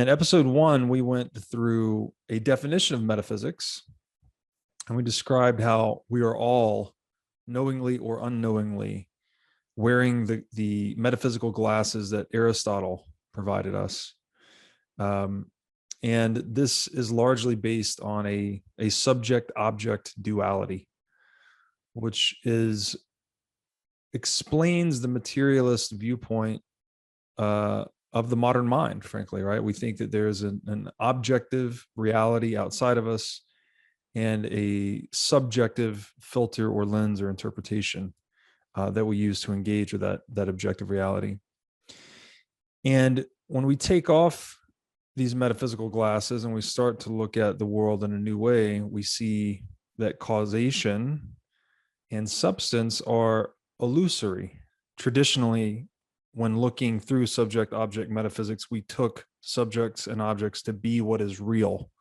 In episode 1, we went through a definition of metaphysics, and we described how we are all, knowingly or unknowingly, wearing the metaphysical glasses that Aristotle provided us. And this is largely based on a subject-object duality, which explains the materialist viewpoint of the modern mind, frankly, right? We think that there's an objective reality outside of us and a subjective filter or lens or interpretation that we use to engage with that objective reality. And when we take off these metaphysical glasses and we start to look at the world in a new way, we see that causation and substance are illusory. Traditionally, when looking through subject-object metaphysics, we took subjects and objects to be what is real.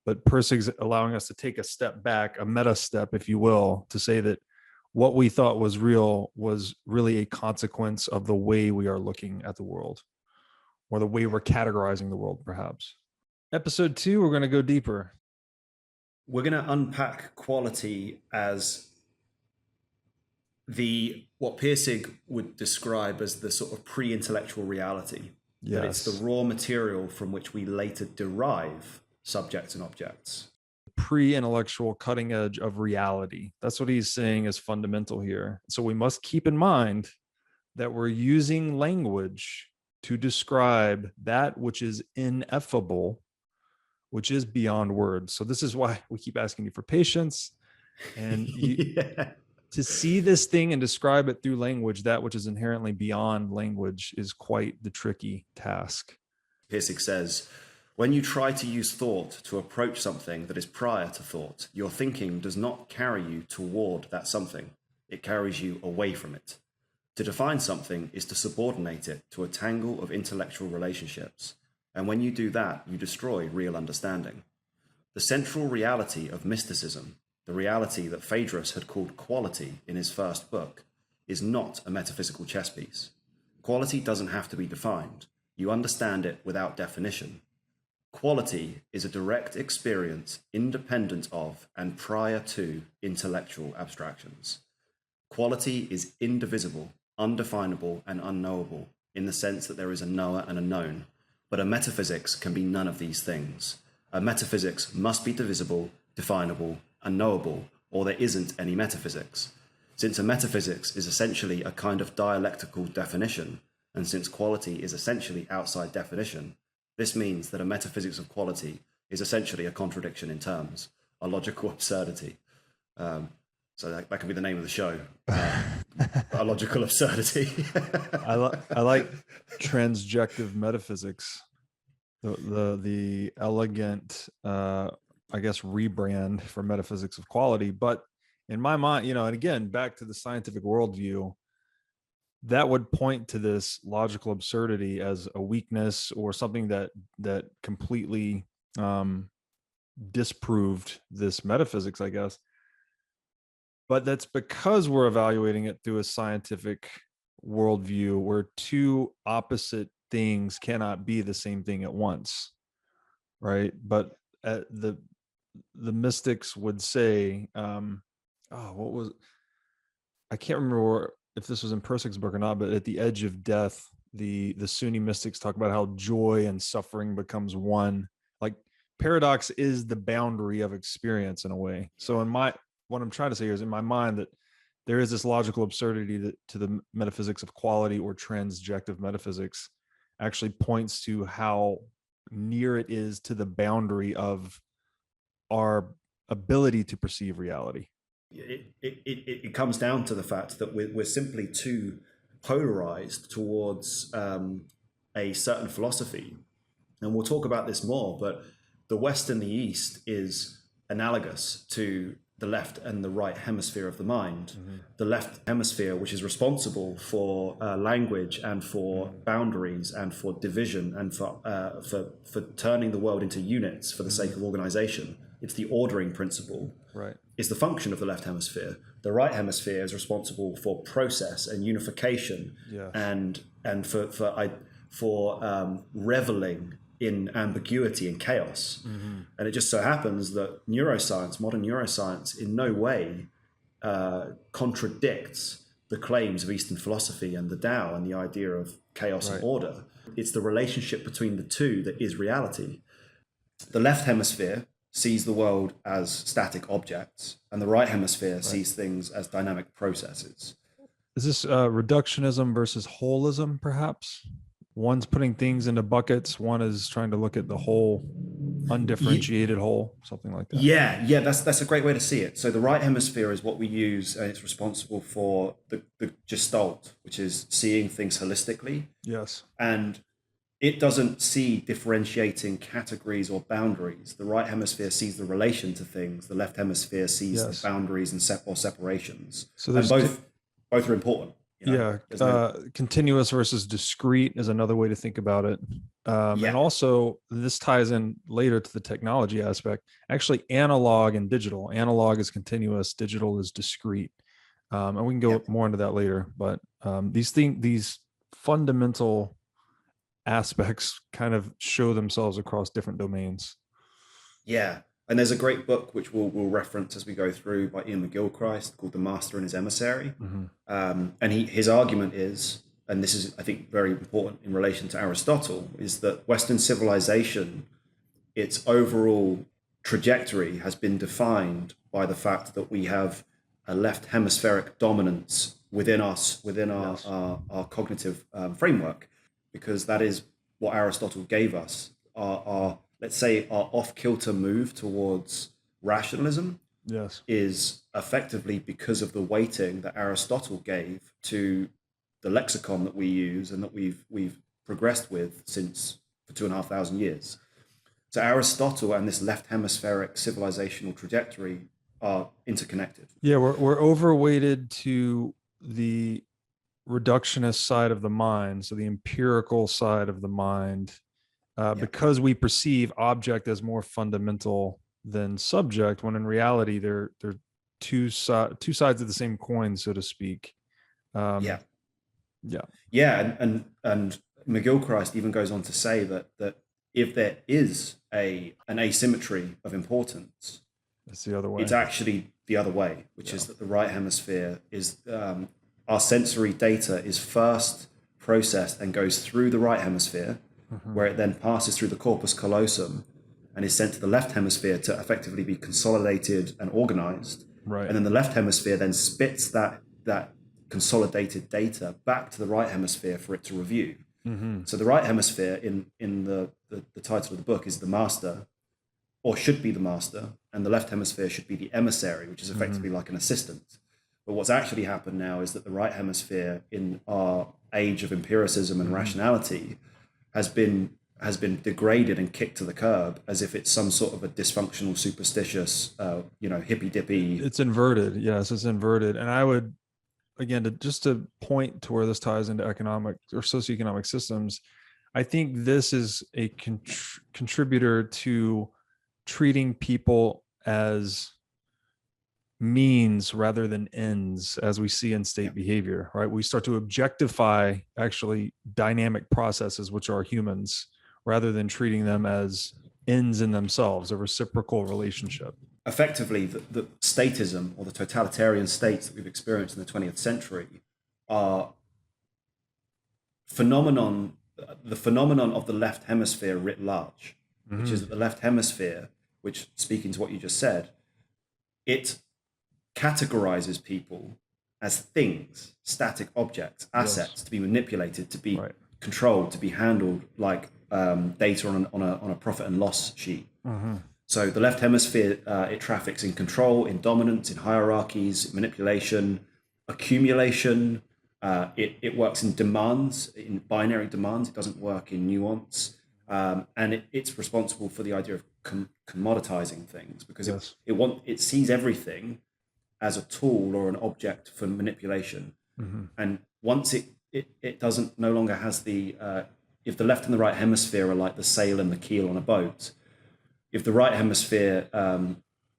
But Pirsig's allowing us to take a step back, a meta step, if you will, to say that what we thought was real was really a consequence of the way we are looking at the world, or the way we're categorizing the world, perhaps. Episode 2, we're going to go deeper. We're going to unpack quality as what Pirsig would describe as the sort of pre-intellectual reality. Yes. That it's the raw material from which we later derive subjects and objects. Pre-intellectual cutting edge of reality. That's what he's saying is fundamental here. So we must keep in mind that we're using language to describe that which is ineffable, which is beyond words. So this is why we keep asking you for patience. And to see this thing and describe it through language, that which is inherently beyond language, is quite the tricky task. Pirsig says, when you try to use thought to approach something that is prior to thought, your thinking does not carry you toward that something. It carries you away from it. To define something is to subordinate it to a tangle of intellectual relationships. And when you do that, you destroy real understanding. The central reality of mysticism, the reality that Phaedrus had called quality in his first book, is not a metaphysical chess piece. Quality doesn't have to be defined. You understand it without definition. Quality is a direct experience independent of and prior to intellectual abstractions. Quality is indivisible, undefinable, and unknowable in the sense that there is a knower and a known, but a metaphysics can be none of these things. A metaphysics must be divisible, definable, and knowable, or there isn't any metaphysics. Since a metaphysics is essentially a kind of dialectical definition, and since quality is essentially outside definition, this means that a metaphysics of quality is essentially a contradiction in terms, a logical absurdity. So that could be the name of the show, a logical absurdity. I like transjective metaphysics, the elegant, I guess, rebrand for metaphysics of quality. But in my mind, and again, back to the scientific worldview, that would point to this logical absurdity as a weakness or something that completely disproved this metaphysics, I guess. But that's because we're evaluating it through a scientific worldview where two opposite things cannot be the same thing at once, right? But the mystics would say, I can't remember if this was in Pirsig's book or not, but at the edge of death, the Sunni mystics talk about how joy and suffering becomes one. Like, paradox is the boundary of experience in a way. So what I'm trying to say here is, in my mind, that there is this logical absurdity to the metaphysics of quality, or transjective metaphysics, actually points to how near it is to the boundary of our ability to perceive reality. It comes down to the fact that we're simply too polarized towards a certain philosophy. And we'll talk about this more, but the West and the East is analogous to the left and the right hemisphere of the mind. Mm-hmm. The left hemisphere, which is responsible for language and for boundaries and for division and for turning the world into units for the sake of organization. It's the ordering principle. Right. Is the function of the left hemisphere. The right hemisphere is responsible for process and unification, and for reveling in ambiguity and chaos. And it just so happens that neuroscience, modern neuroscience, in no way contradicts the claims of Eastern philosophy and the Tao and the idea of chaos and order. It's the relationship between the two that is reality. The left hemisphere sees the world as static objects, and the right hemisphere sees things as dynamic processes. Is this reductionism versus holism, perhaps? One's putting things into buckets, one is trying to look at the whole, undifferentiated whole, something like that. Yeah, that's a great way to see it. So the right hemisphere is what we use, and it's responsible for the gestalt, which is seeing things holistically. Yes. And it doesn't see differentiating categories or boundaries. The right hemisphere sees the relation to things. The left hemisphere sees the boundaries and separations. So and both are important. You know? Continuous versus discrete is another way to think about it. And also, this ties in later to the technology aspect. Actually, analog and digital. Analog is continuous. Digital is discrete. And we can go more into that later. But these fundamental aspects kind of show themselves across different domains. Yeah. And there's a great book which we'll reference as we go through by Ian McGilchrist called The Master and His Emissary. And his argument is, and this is, I think, very important in relation to Aristotle, is that Western civilization, its overall trajectory has been defined by the fact that we have a left hemispheric dominance within us, within our cognitive framework, because that is what Aristotle gave us. Our let's say our off-kilter move towards rationalism is effectively because of the weighting that Aristotle gave to the lexicon that we use and that we've progressed with since for 2,500 years. So Aristotle and this left hemispheric civilizational trajectory are interconnected. Yeah, we're overweighted to the reductionist side of the mind, so the empirical side of the mind, because we perceive object as more fundamental than subject, when in reality they're two sides of the same coin, so to speak. And McGilchrist even goes on to say that if there is an asymmetry of importance, it's the other way. It's actually the other way, which is that the right hemisphere is our sensory data is first processed and goes through the right hemisphere, where it then passes through the corpus callosum and is sent to the left hemisphere to effectively be consolidated and organized. Right. And then the left hemisphere then spits that consolidated data back to the right hemisphere for it to review. So the right hemisphere in the title of the book is the master, or should be the master, and the left hemisphere should be the emissary, which is effectively like an assistant. But what's actually happened now is that the right hemisphere in our age of empiricism and rationality has been degraded and kicked to the curb as if it's some sort of a dysfunctional, superstitious, hippy dippy. It's inverted. Yes, it's inverted. And I would, again, to point to where this ties into economic or socioeconomic systems, I think this is a contributor to treating people as means rather than ends, as we see in state behavior, right? We start to objectify actually dynamic processes, which are humans, rather than treating them as ends in themselves, a reciprocal relationship. Effectively, the statism or the totalitarian states that we've experienced in the 20th century are the phenomenon of the left hemisphere writ large, which is that the left hemisphere, which, speaking to what you just said, it categorizes people as things, static objects, assets to be manipulated, to be controlled, to be handled like data on a profit and loss sheet. So the left hemisphere, it traffics in control, in dominance, in hierarchies, manipulation, accumulation. It works in demands, in binary demands. It doesn't work in nuance. And it's responsible for the idea of commoditizing things, because it sees everything as a tool or an object for manipulation. And once it doesn't no longer has the if the left and the right hemisphere are like the sail and the keel on a boat, if the right hemisphere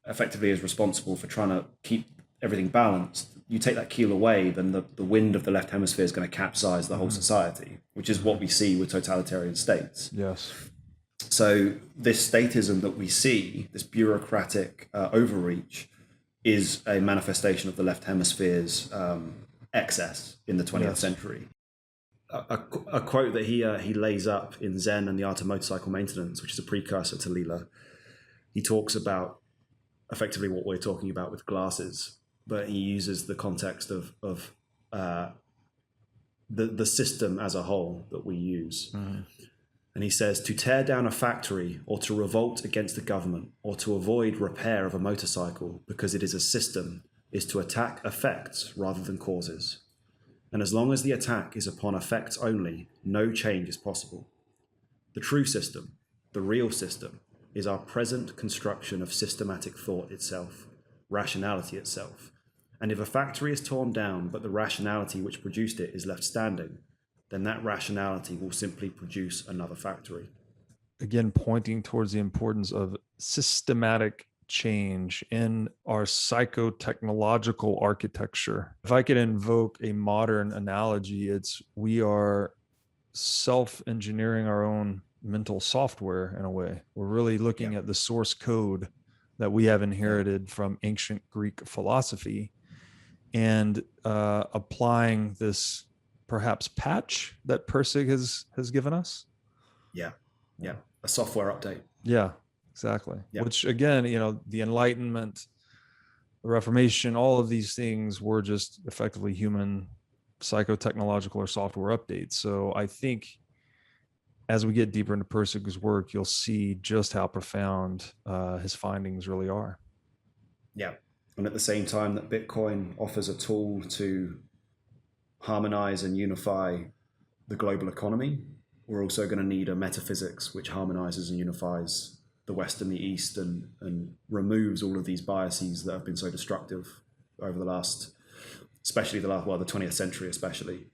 effectively is responsible for trying to keep everything balanced, you take that keel away, then the wind of the left hemisphere is going to capsize the whole society, which is what we see with totalitarian states. Yes. So this statism that we see, this bureaucratic overreach, is a manifestation of the left hemisphere's excess in the 20th century. A quote that he lays up in Zen and the Art of Motorcycle Maintenance, which is a precursor to Lila, he talks about effectively what we're talking about with glasses, but he uses the context of the system as a whole that we use. Mm-hmm. And he says, to tear down a factory or to revolt against the government or to avoid repair of a motorcycle because it is a system is to attack effects rather than causes. And as long as the attack is upon effects only, no change is possible. The true system, the real system, is our present construction of systematic thought itself, rationality itself. And if a factory is torn down, but the rationality which produced it is left standing, then that rationality will simply produce another factory. Again, pointing towards the importance of systematic change in our psychotechnological architecture. If I could invoke a modern analogy, it's we are self-engineering our own mental software in a way. We're really looking at the source code that we have inherited from ancient Greek philosophy and applying this perhaps patch that Pirsig has given us. Yeah. A software update. Yeah, exactly. Which again, the Enlightenment, the Reformation, all of these things were just effectively human psychotechnological or software updates. So I think as we get deeper into Pirsig's work, you'll see just how profound his findings really are. Yeah. And at the same time that Bitcoin offers a tool to harmonize and unify the global economy, we're also going to need a metaphysics which harmonizes and unifies the West and the East and removes all of these biases that have been so destructive over the 20th century, especially,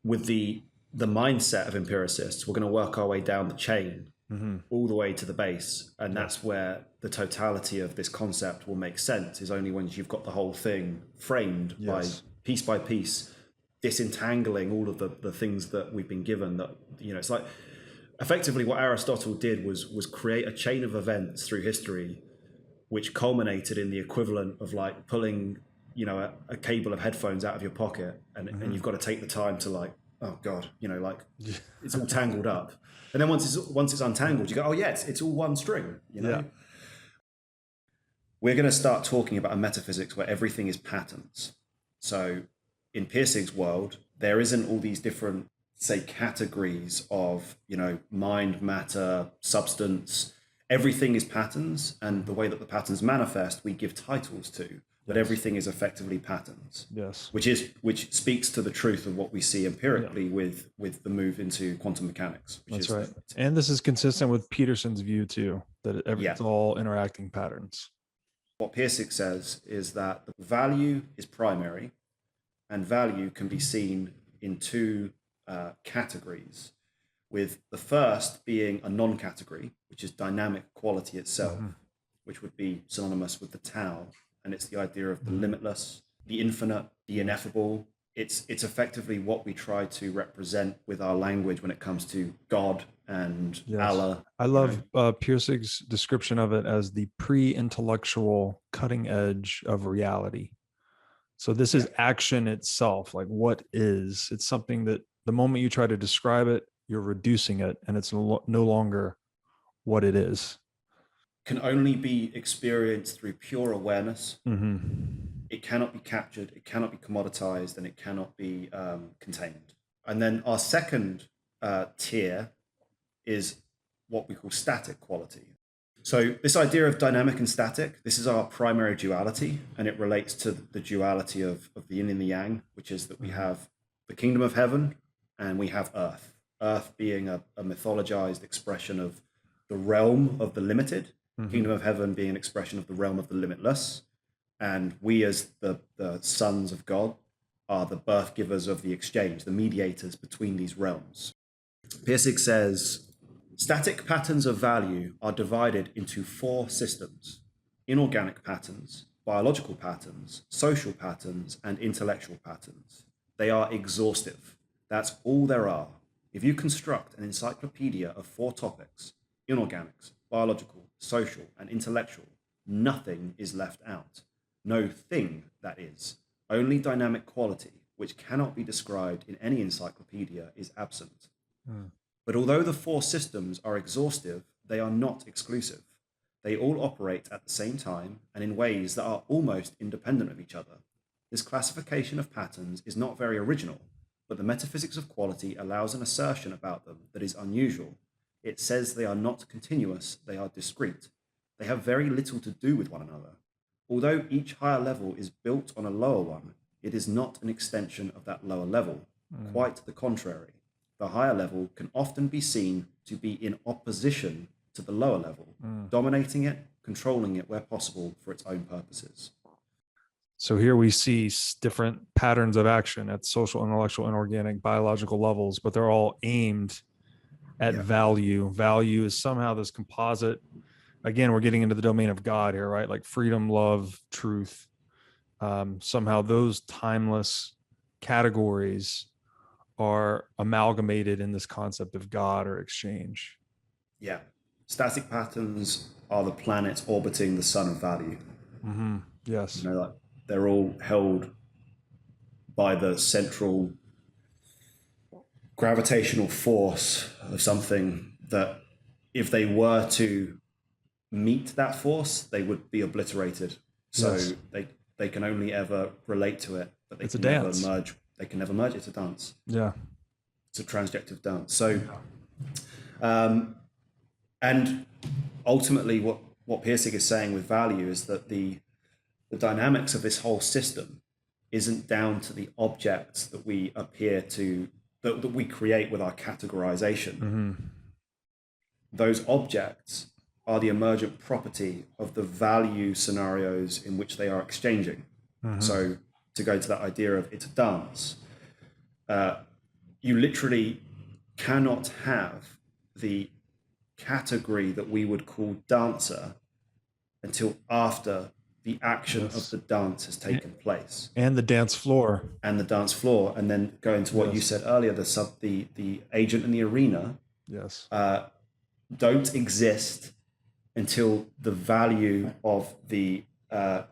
with the mindset of empiricists, we're going to work our way down the chain all the way to the base. And that's where the totality of this concept will make sense, is only when you've got the whole thing framed by piece, disentangling all of the things that we've been given. That, it's like effectively what Aristotle did was create a chain of events through history, which culminated in the equivalent of like pulling, a cable of headphones out of your pocket, and you've got to take the time to like, oh God, it's all tangled up. And then once it's untangled, you go, oh yeah, it's all one string, Yeah. We're going to start talking about a metaphysics where everything is patterns. So in Pirsig's world, there isn't all these different, say, categories of, mind, matter, substance. Everything is patterns, and the way that the patterns manifest, we give titles to. But everything is effectively patterns. Yes. Which speaks to the truth of what we see empirically with the move into quantum mechanics. That's right. And this is consistent with Peterson's view too, that it's all interacting patterns. What Pirsig says is that the value is primary, and value can be seen in two categories, with the first being a non-category, which is dynamic quality itself, which would be synonymous with the Tao. And it's the idea of the limitless, the infinite, the ineffable. It's effectively what we try to represent with our language when it comes to God and Allah. I love Pirsig's description of it as the pre-intellectual cutting edge of reality. So this is action itself, like what is. It's something that the moment you try to describe it, you're reducing it, and it's no longer what it is. Can only be experienced through pure awareness. It cannot be captured, it cannot be commoditized, and it cannot be contained. And then our second tier is what we call static quality. So this idea of dynamic and static, this is our primary duality, and it relates to the duality of the yin and the yang, which is that we have the kingdom of heaven and we have earth. Earth being a mythologized expression of the realm of the limited, kingdom of heaven being an expression of the realm of the limitless, and we as the sons of God are the birth givers of the exchange, the mediators between these realms. Pirsig says, static patterns of value are divided into 4 systems: inorganic patterns, biological patterns, social patterns, and intellectual patterns. They are exhaustive. That's all there are. If you construct an encyclopedia of 4 topics, inorganics, biological, social, and intellectual, nothing is left out. No thing, that is. Only dynamic quality, which cannot be described in any encyclopedia, is absent. But although the 4 systems are exhaustive, they are not exclusive. They all operate at the same time and in ways that are almost independent of each other. This classification of patterns is not very original, but the metaphysics of quality allows an assertion about them that is unusual. It says they are not continuous, they are discrete. They have very little to do with one another. Although each higher level is built on a lower one, it is not an extension of that lower level. Quite the contrary. The higher level can often be seen to be in opposition to the lower level, dominating it, controlling it where possible for its own purposes. So here we see different patterns of action at social, intellectual, inorganic, biological levels, but they're all aimed at value. Value is somehow this composite. Again, we're getting into the domain of God here, right? Like freedom, love, truth. Somehow those timeless categories are amalgamated in this concept of God or exchange. Yeah. Static patterns are the planets orbiting the sun of value. Yes. Like they're all held by the central gravitational force of something that if they were to meet that force, they would be obliterated. So they can only ever relate to it, but they can never merge. They can never merge. It's a dance. Yeah. It's a transjective dance. So, and ultimately what Pirsig is saying with value is that the dynamics of this whole system isn't down to the objects that we appear to, that we create with our categorization. Those objects are the emergent property of the value scenarios in which they are exchanging. So to go to that idea of it's a dance, you literally cannot have the category that we would call dancer until after the action of the dance has taken place. And the dance floor. And the dance floor. And then going to what you said earlier, the agent in the arena don't exist until the value of the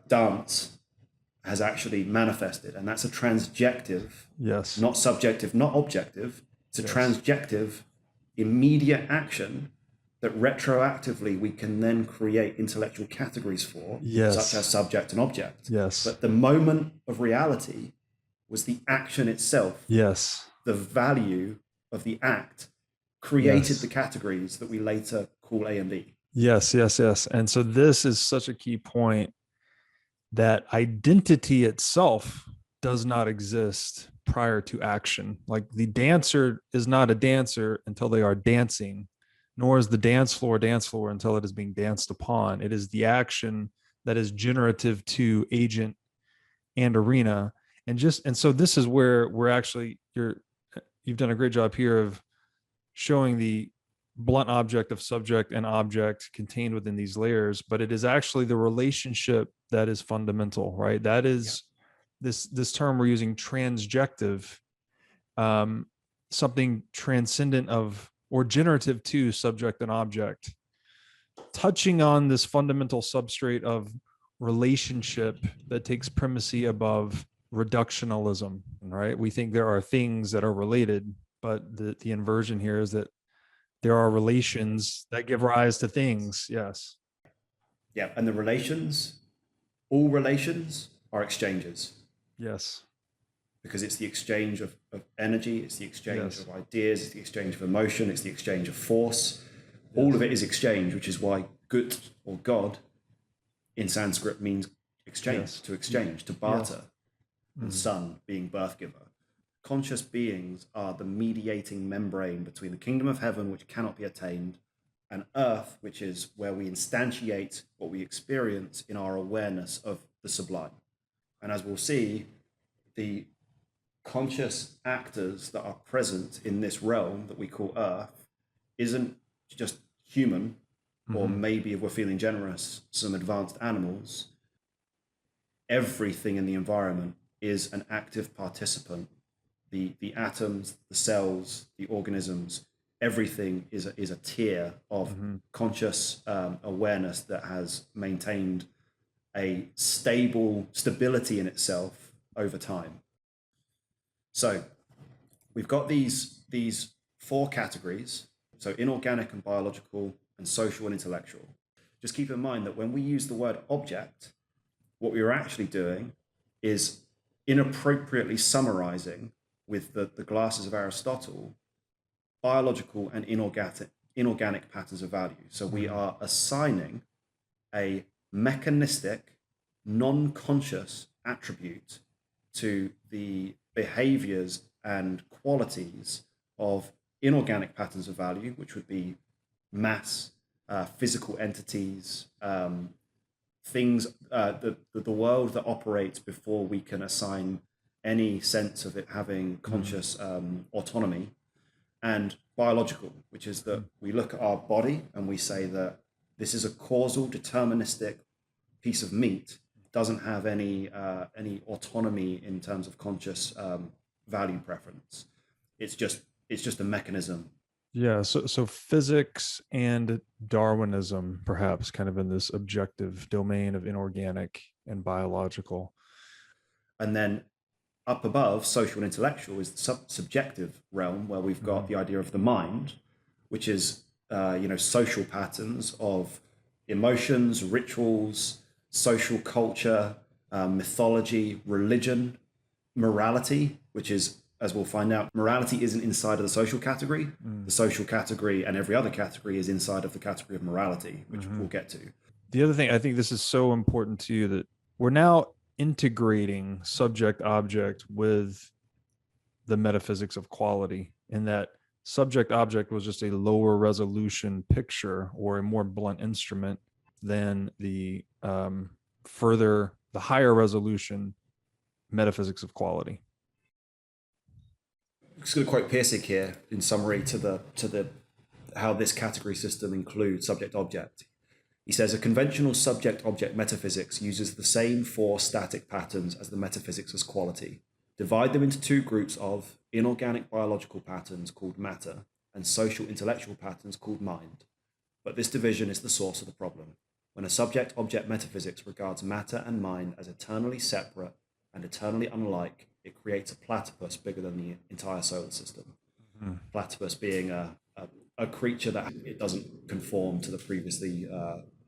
dance has actually manifested. And that's a transjective, not subjective, not objective. It's a transjective immediate action that retroactively we can then create intellectual categories for, such as subject and object. But the moment of reality was the action itself. The value of the act created the categories that we later call A and B. Yes. And so this is such a key point, that identity itself does not exist prior to action. Like the dancer is not a dancer until they are dancing, nor is the dance floor until it is being danced upon. It is the action that is generative to agent and arena. And so this is where we're actually, you've done a great job here of showing the blunt object of subject and object contained within these layers, but it is actually the relationship that is fundamental, right? That is this term we're using, transjective, something transcendent of or generative to subject and object, touching on this fundamental substrate of relationship that takes primacy above reductionalism, right? We think there are things that are related, but the inversion here is that there are relations that give rise to things. Yes. Yeah. And the relations, all relations are exchanges. Yes. Because it's the exchange of energy, it's the exchange of ideas, it's the exchange of emotion, it's the exchange of force. All of it is exchange, which is why gut or God in Sanskrit means exchange, to exchange, to barter. And sun being birth giver. Conscious beings are the mediating membrane between the kingdom of heaven, which cannot be attained, and earth, which is where we instantiate what we experience in our awareness of the sublime. And as we'll see, the conscious actors that are present in this realm that we call earth isn't just human, or maybe, if we're feeling generous, some advanced animals. Everything in the environment is an active participant the atoms, the cells, the organisms, everything is a tier of conscious awareness that has maintained a stability in itself over time. So we've got these four categories, so inorganic and biological and social and intellectual. Just keep in mind that when we use the word object, what we are actually doing is inappropriately summarizing with the glasses of Aristotle biological and inorganic patterns of value. So we are assigning a mechanistic, non-conscious attribute to the behaviors and qualities of inorganic patterns of value, which would be mass, physical entities, things, the world that operates before we can assign any sense of it having conscious autonomy, and biological, which is that we look at our body and we say that this is a causal, deterministic piece of meat, doesn't have any autonomy in terms of conscious value preference. It's just a mechanism. Yeah, so physics and Darwinism, perhaps, kind of in this objective domain of inorganic and biological. And then up above, social and intellectual is the subjective realm, where we've got the idea of the mind, which is social patterns of emotions, rituals, social culture, mythology, religion, morality, which is, as we'll find out, morality isn't inside of the social category. The social category and every other category is inside of the category of morality, which we'll get to. The other thing, I think this is so important to you, that we're now integrating subject object with the metaphysics of quality, in that subject object was just a lower resolution picture or a more blunt instrument than the higher resolution metaphysics of quality. I'm just going to quote Pirsig here in summary to the how this category system includes subject object. He says a conventional subject object metaphysics uses the same four static patterns as the metaphysics of quality. Divide them into two groups of inorganic biological patterns called matter and social intellectual patterns called mind. But this division is the source of the problem. When a subject object metaphysics regards matter and mind as eternally separate and eternally unlike, it creates a platypus bigger than the entire solar system. Platypus being a creature that it doesn't conform to the previously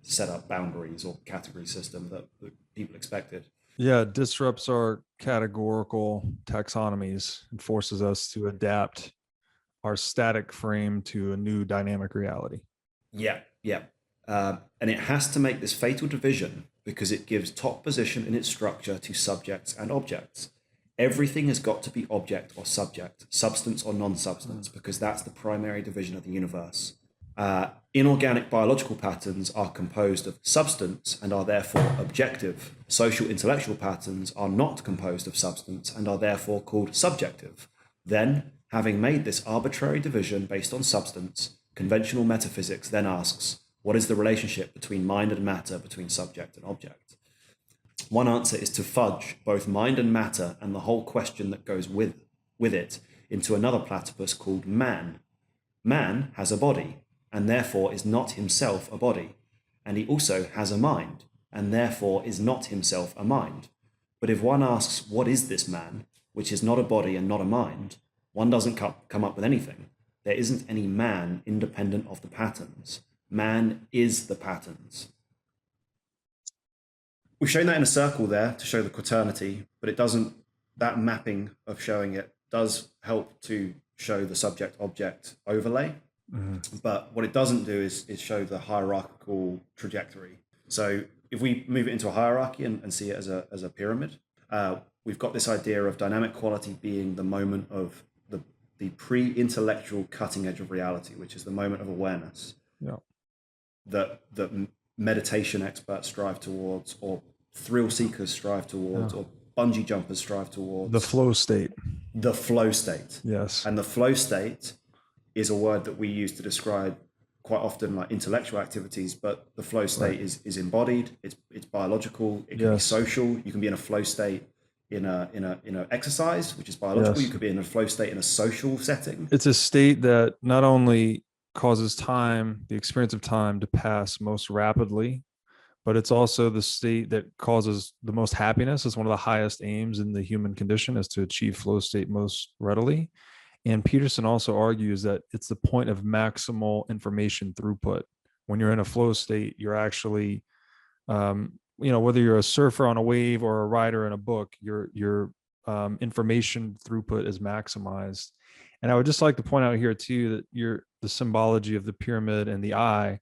set up boundaries or category system that people expected. Yeah, it disrupts our categorical taxonomies and forces us to adapt our static frame to a new dynamic reality. Yeah. And it has to make this fatal division because it gives top position in its structure to subjects and objects. Everything has got to be object or subject, substance or non-substance, because that's the primary division of the universe. Inorganic biological patterns are composed of substance and are therefore objective. Social intellectual patterns are not composed of substance and are therefore called subjective. Then, having made this arbitrary division based on substance, conventional metaphysics then asks, what is the relationship between mind and matter, between subject and object? One answer is to fudge both mind and matter and the whole question that goes with it into another platypus called man. Man has a body, and therefore is not himself a body, and he also has a mind, and therefore is not himself a mind. But if one asks, what is this man, which is not a body and not a mind, one doesn't come up with anything. There isn't any man independent of the patterns. Man is the patterns. We've shown that in a circle there to show the quaternity, but it doesn't, that mapping of showing it does help to show the subject-object overlay. But what it doesn't do is show the hierarchical trajectory. So if we move it into a hierarchy and see it as a pyramid, we've got this idea of dynamic quality being the moment of the pre-intellectual cutting edge of reality, which is the moment of awareness. Yeah. That meditation experts strive towards, or thrill seekers strive towards, or bungee jumpers strive towards. The flow state. The flow state. Yes. And the flow state is a word that we use to describe quite often like intellectual activities, but the flow state is embodied, it's biological, it can be social. You can be in a flow state in a exercise, which is biological. You Yes. could be in a flow state in a social setting. It's a state that not only causes time, the experience of time, to pass most rapidly, but it's also the state that causes the most happiness. It's one of the highest aims in the human condition, is to achieve flow state most readily. And Peterson also argues that it's the point of maximal information throughput. When you're in a flow state, you're actually, whether you're a surfer on a wave or a writer in a book, your information throughput is maximized. And I would just like to point out here too that the symbology of the pyramid and the eye,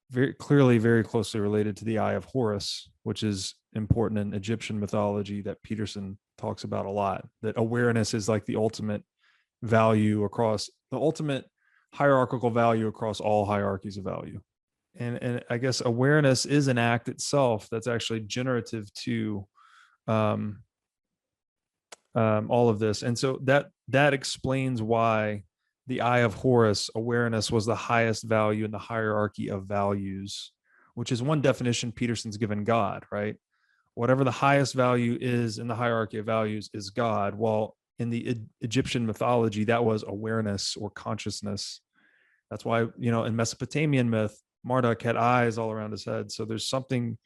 very clearly, very closely related to the eye of Horus, which is important in Egyptian mythology that Peterson talks about a lot. That awareness is like the ultimate value across the ultimate hierarchical value across all hierarchies of value. And I guess awareness is an act itself that's actually generative to all of this. And so that explains why the eye of Horus, awareness, was the highest value in the hierarchy of values, which is one definition Peterson's given God, right? Whatever the highest value is in the hierarchy of values is God. While in the Egyptian mythology, that was awareness or consciousness. That's why, in Mesopotamian myth, Marduk had eyes all around his head. So there's something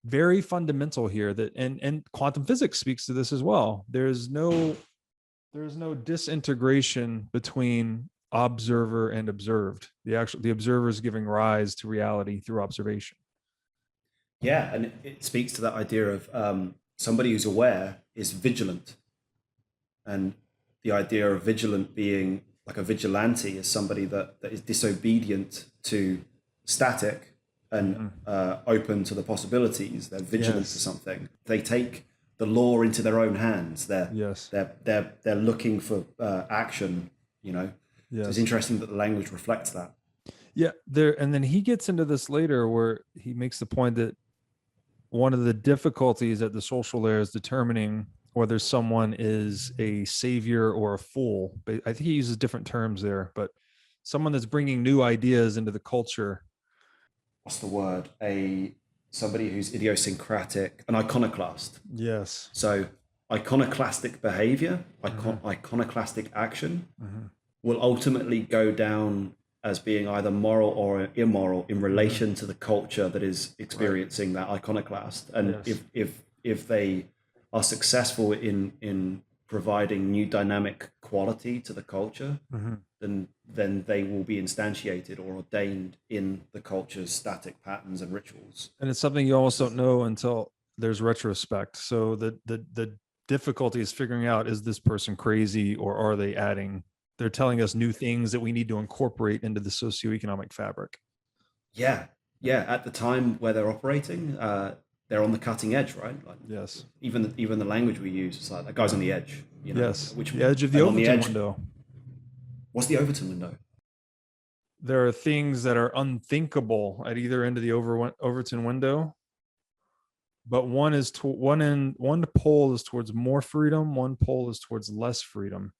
very fundamental here that, and quantum physics speaks to this as well. There's no disintegration between observer and observed. The observer is giving rise to reality through observation. Yeah, and it speaks to that idea of somebody who's aware is vigilant, and the idea of vigilant being like a vigilante is somebody that is disobedient to static and open to the possibilities. They're vigilant to something. They take the law into their own hands. They're looking for action. So it's interesting that the language reflects that. Yeah, and then he gets into this later where he makes the point that one of the difficulties at the social layer is determining whether someone is a savior or a fool. I think he uses different terms there, but someone that's bringing new ideas into the culture. What's the word? Somebody who's idiosyncratic, an iconoclast. Yes. So iconoclastic behavior, iconoclastic action will ultimately go down as being either moral or immoral in relation to the culture that is experiencing that iconoclast. And if they are successful in providing new dynamic quality to the culture, then they will be instantiated or ordained in the culture's static patterns and rituals. And it's something you almost don't know until there's retrospect. So the difficulty is figuring out, is this person crazy, or are they they're telling us new things that we need to incorporate into the socioeconomic fabric. Yeah. At the time where they're operating, they're on the cutting edge, right? Like, yes. Even the language we use, it's like that guy's on the edge. Yes. The edge of the Overton window. What's the Overton window? There are things that are unthinkable at either end of the Overton window, but one pole is towards more freedom, one pole is towards less freedom.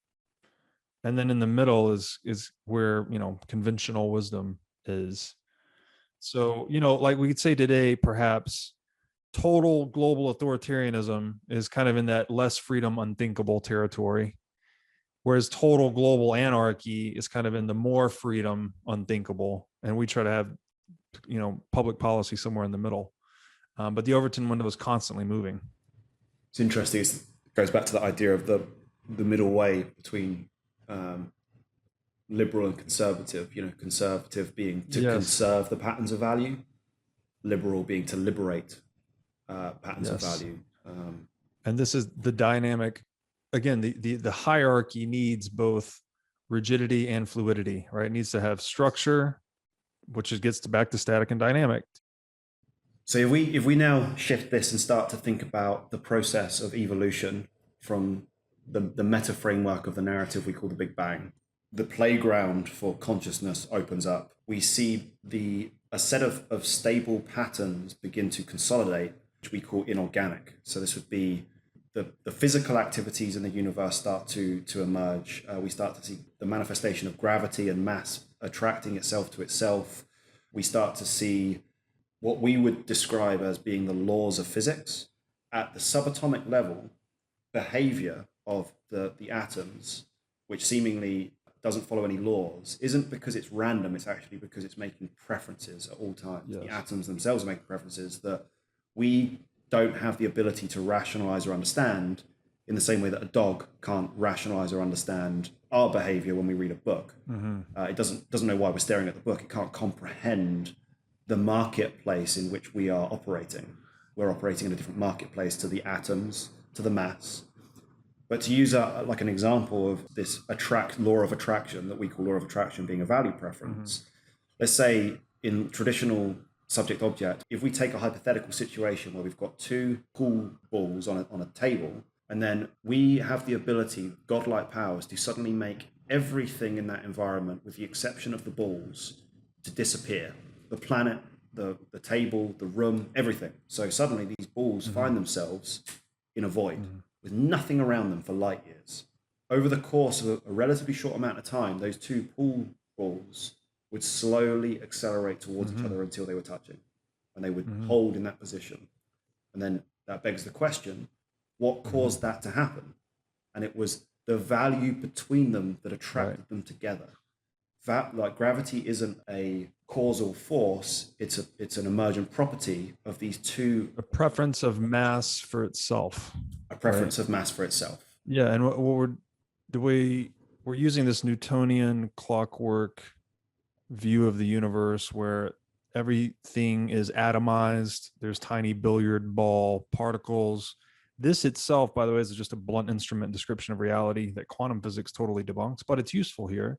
And then in the middle is where, conventional wisdom is. So, like we could say today, perhaps total global authoritarianism is kind of in that less freedom, unthinkable territory, whereas total global anarchy is kind of in the more freedom, unthinkable. And we try to have, public policy somewhere in the middle. But the Overton window is constantly moving. It's interesting. It goes back to the idea of the middle way between liberal and conservative. Conservative being to conserve the patterns of value, liberal being to liberate patterns of value. And this is the dynamic. Again, the hierarchy needs both rigidity and fluidity, right? It needs to have structure, which gets back to static and dynamic. So if we now shift this and start to think about the process of evolution from the meta framework of the narrative we call the Big Bang, the playground for consciousness opens up. We see a set of stable patterns begin to consolidate, which we call inorganic. So this would be the physical activities in the universe start to emerge. We start to see the manifestation of gravity and mass attracting itself to itself. We start to see what we would describe as being the laws of physics. At the subatomic level, behavior of the atoms, which seemingly doesn't follow any laws, isn't because it's random. It's actually because it's making preferences at all times. Yes. The atoms themselves are making preferences that we don't have the ability to rationalize or understand, in the same way that a dog can't rationalize or understand our behavior when we read a book. It doesn't know why we're staring at the book. It can't comprehend the marketplace in which we are operating. We're operating in a different marketplace to the atoms, to the mass. But to use like an example of this law of attraction that we call law of attraction being a value preference, let's say in traditional subject object, if we take a hypothetical situation where we've got two pool balls on a table, and then we have the ability, godlike powers, to suddenly make everything in that environment, with the exception of the balls, to disappear. The planet, the table, the room, everything. So suddenly these balls find themselves in a void with nothing around them for light years. Over the course of a relatively short amount of time, those two pool balls would slowly accelerate towards each other until they were touching, and they would hold in that position. And then that begs the question, what caused that to happen? And it was the value between them that attracted them together. Like gravity isn't a causal force, it's an emergent property of these two. A preference of mass for itself. A preference of mass for itself. Yeah, and we're using this Newtonian clockwork view of the universe where everything is atomized. There's tiny billiard ball particles. This itself, by the way, is just a blunt instrument description of reality that quantum physics totally debunks, but it's useful here.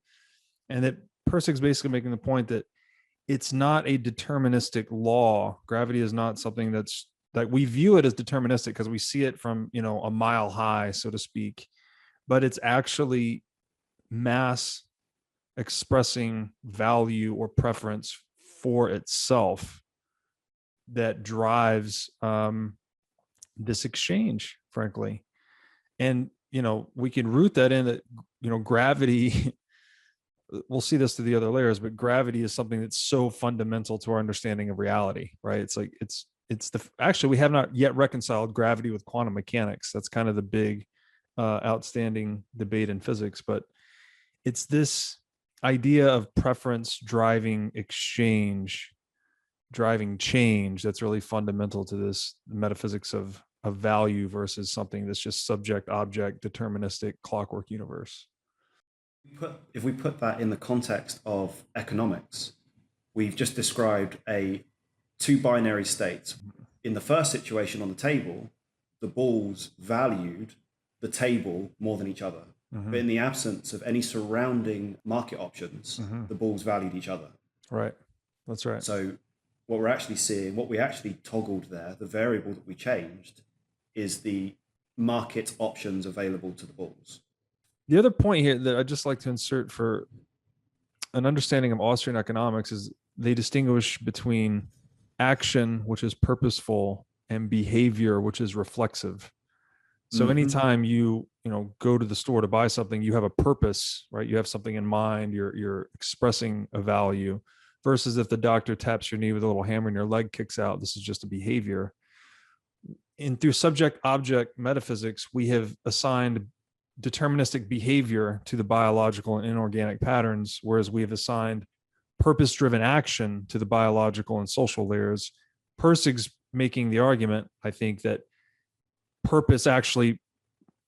And that Pirsig's basically making the point that it's not a deterministic law. Gravity is not something that's like, we view it as deterministic because we see it from, a mile high, so to speak, but it's actually mass expressing value or preference for itself that drives this exchange, frankly. And, we can root that in that, gravity, we'll see this through the other layers, but gravity is something that's so fundamental to our understanding of reality, right? It's like, actually, we have not yet reconciled gravity with quantum mechanics. That's kind of the big outstanding debate in physics, but it's this idea of preference driving exchange, driving change, that's really fundamental to this metaphysics of value versus something that's just subject object deterministic clockwork universe. If we put that in the context of economics, we've just described two binary states. In the first situation on the table, the balls valued the table more than each other. But in the absence of any surrounding market options, the balls valued each other. Right. That's right. So what we're actually seeing, what we actually toggled there, the variable that we changed, is the market options available to the balls. The other point here that I'd just like to insert for an understanding of Austrian economics is they distinguish between action, which is purposeful, and behavior, which is reflexive. So anytime you go to the store to buy something, you have a purpose, right? You have something in mind, you're expressing a value, versus if the doctor taps your knee with a little hammer and your leg kicks out, this is just a behavior. And through subject object metaphysics, we have assigned deterministic behavior to the biological and inorganic patterns, whereas we have assigned purpose-driven action to the biological and social layers. Pirsig's making the argument, I think, that purpose actually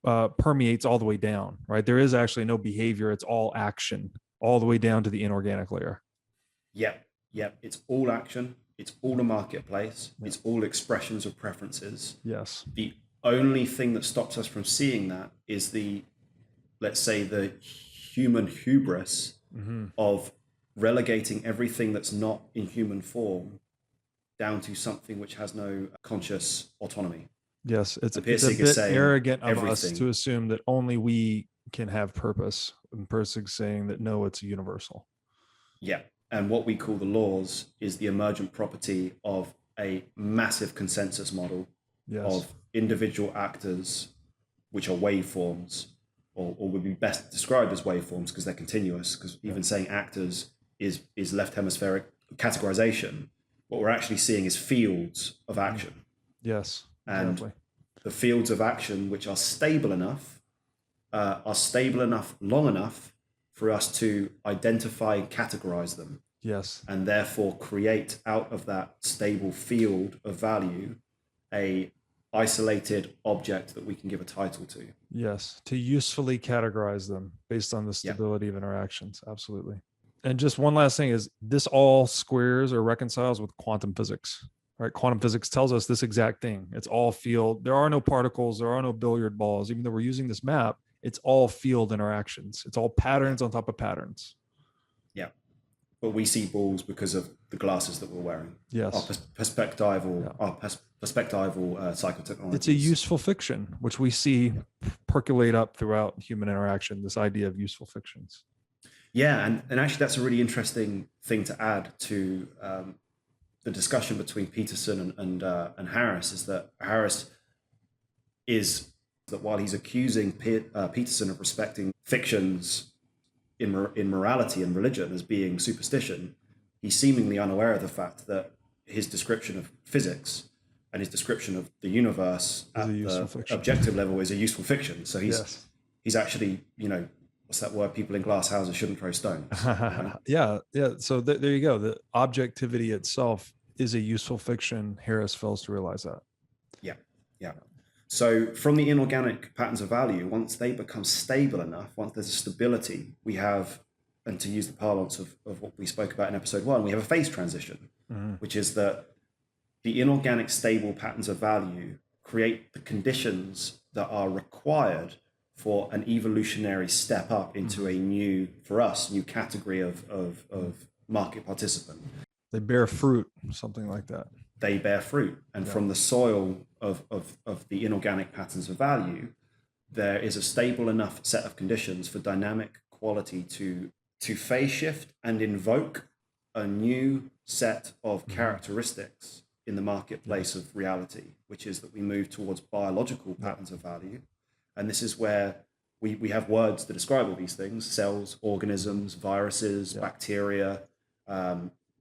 permeates all the way down, right? There is actually no behavior. It's all action, all the way down to the inorganic layer. Yep. It's all action. It's all a marketplace. Yep. It's all expressions of preferences. Yes. The only thing that stops us from seeing that is let's say the human hubris of relegating everything that's not in human form down to something which has no conscious autonomy. Yes, it's a bit arrogant of us to assume that only we can have purpose. And Pirsig's saying that no, it's universal. Yeah, and what we call the laws is the emergent property of a massive consensus model of individual actors, which are waveforms, or would be best described as waveforms because they're continuous, because even saying actors is left hemispheric categorization. What we're actually seeing is fields of action. Yes, exactly. And the fields of action which are stable enough long enough for us to identify and categorize them. Yes. And therefore create out of that stable field of value a isolated object that we can give a title to. Yes. To usefully categorize them based on the stability of interactions. Absolutely. And just one last thing is this all squares or reconciles with quantum physics, right? Quantum physics tells us this exact thing. It's all field. There are no particles. There are no billiard balls. Even though we're using this map, it's all field interactions. It's all patterns on top of patterns. Yeah. But we see balls because of the glasses that we're wearing. Yes. Our perspectival psychotechnology. It's a useful fiction, which we see percolate up throughout human interaction, this idea of useful fictions. Yeah, and actually that's a really interesting thing to add to the discussion between Peterson and Harris, is that Harris is that while he's accusing Peterson of respecting fictions in morality and religion as being superstition, he's seemingly unaware of the fact that his description of physics and his description of the universe at the objective level is a useful fiction. So he's actually, what's that word? People in glass houses shouldn't throw stones. Yeah. So there you go. The objectivity itself is a useful fiction. Harris fails to realize that. Yeah. So from the inorganic patterns of value, once they become stable enough, once there's a stability, we have, and to use the parlance of what we spoke about in episode 1, we have a phase transition, which is that the inorganic stable patterns of value create the conditions that are required for an evolutionary step up into a new, for us, new category of market participant. They bear fruit, something like that. They bear fruit. And from the soil of the inorganic patterns of value, there is a stable enough set of conditions for dynamic quality to phase shift and invoke a new set of characteristics in the marketplace of reality, which is that we move towards biological patterns of value. And this is where we have words to describe all these things: cells, organisms, viruses, bacteria.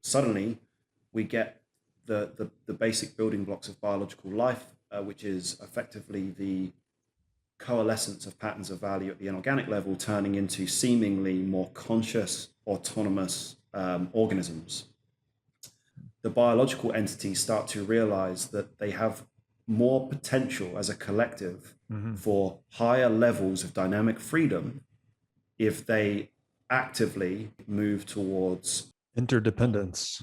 Suddenly we get the basic building blocks of biological life, which is effectively the coalescence of patterns of value at the inorganic level, turning into seemingly more conscious, autonomous organisms. The biological entities start to realize that they have more potential as a collective for higher levels of dynamic freedom if they actively move towards interdependence,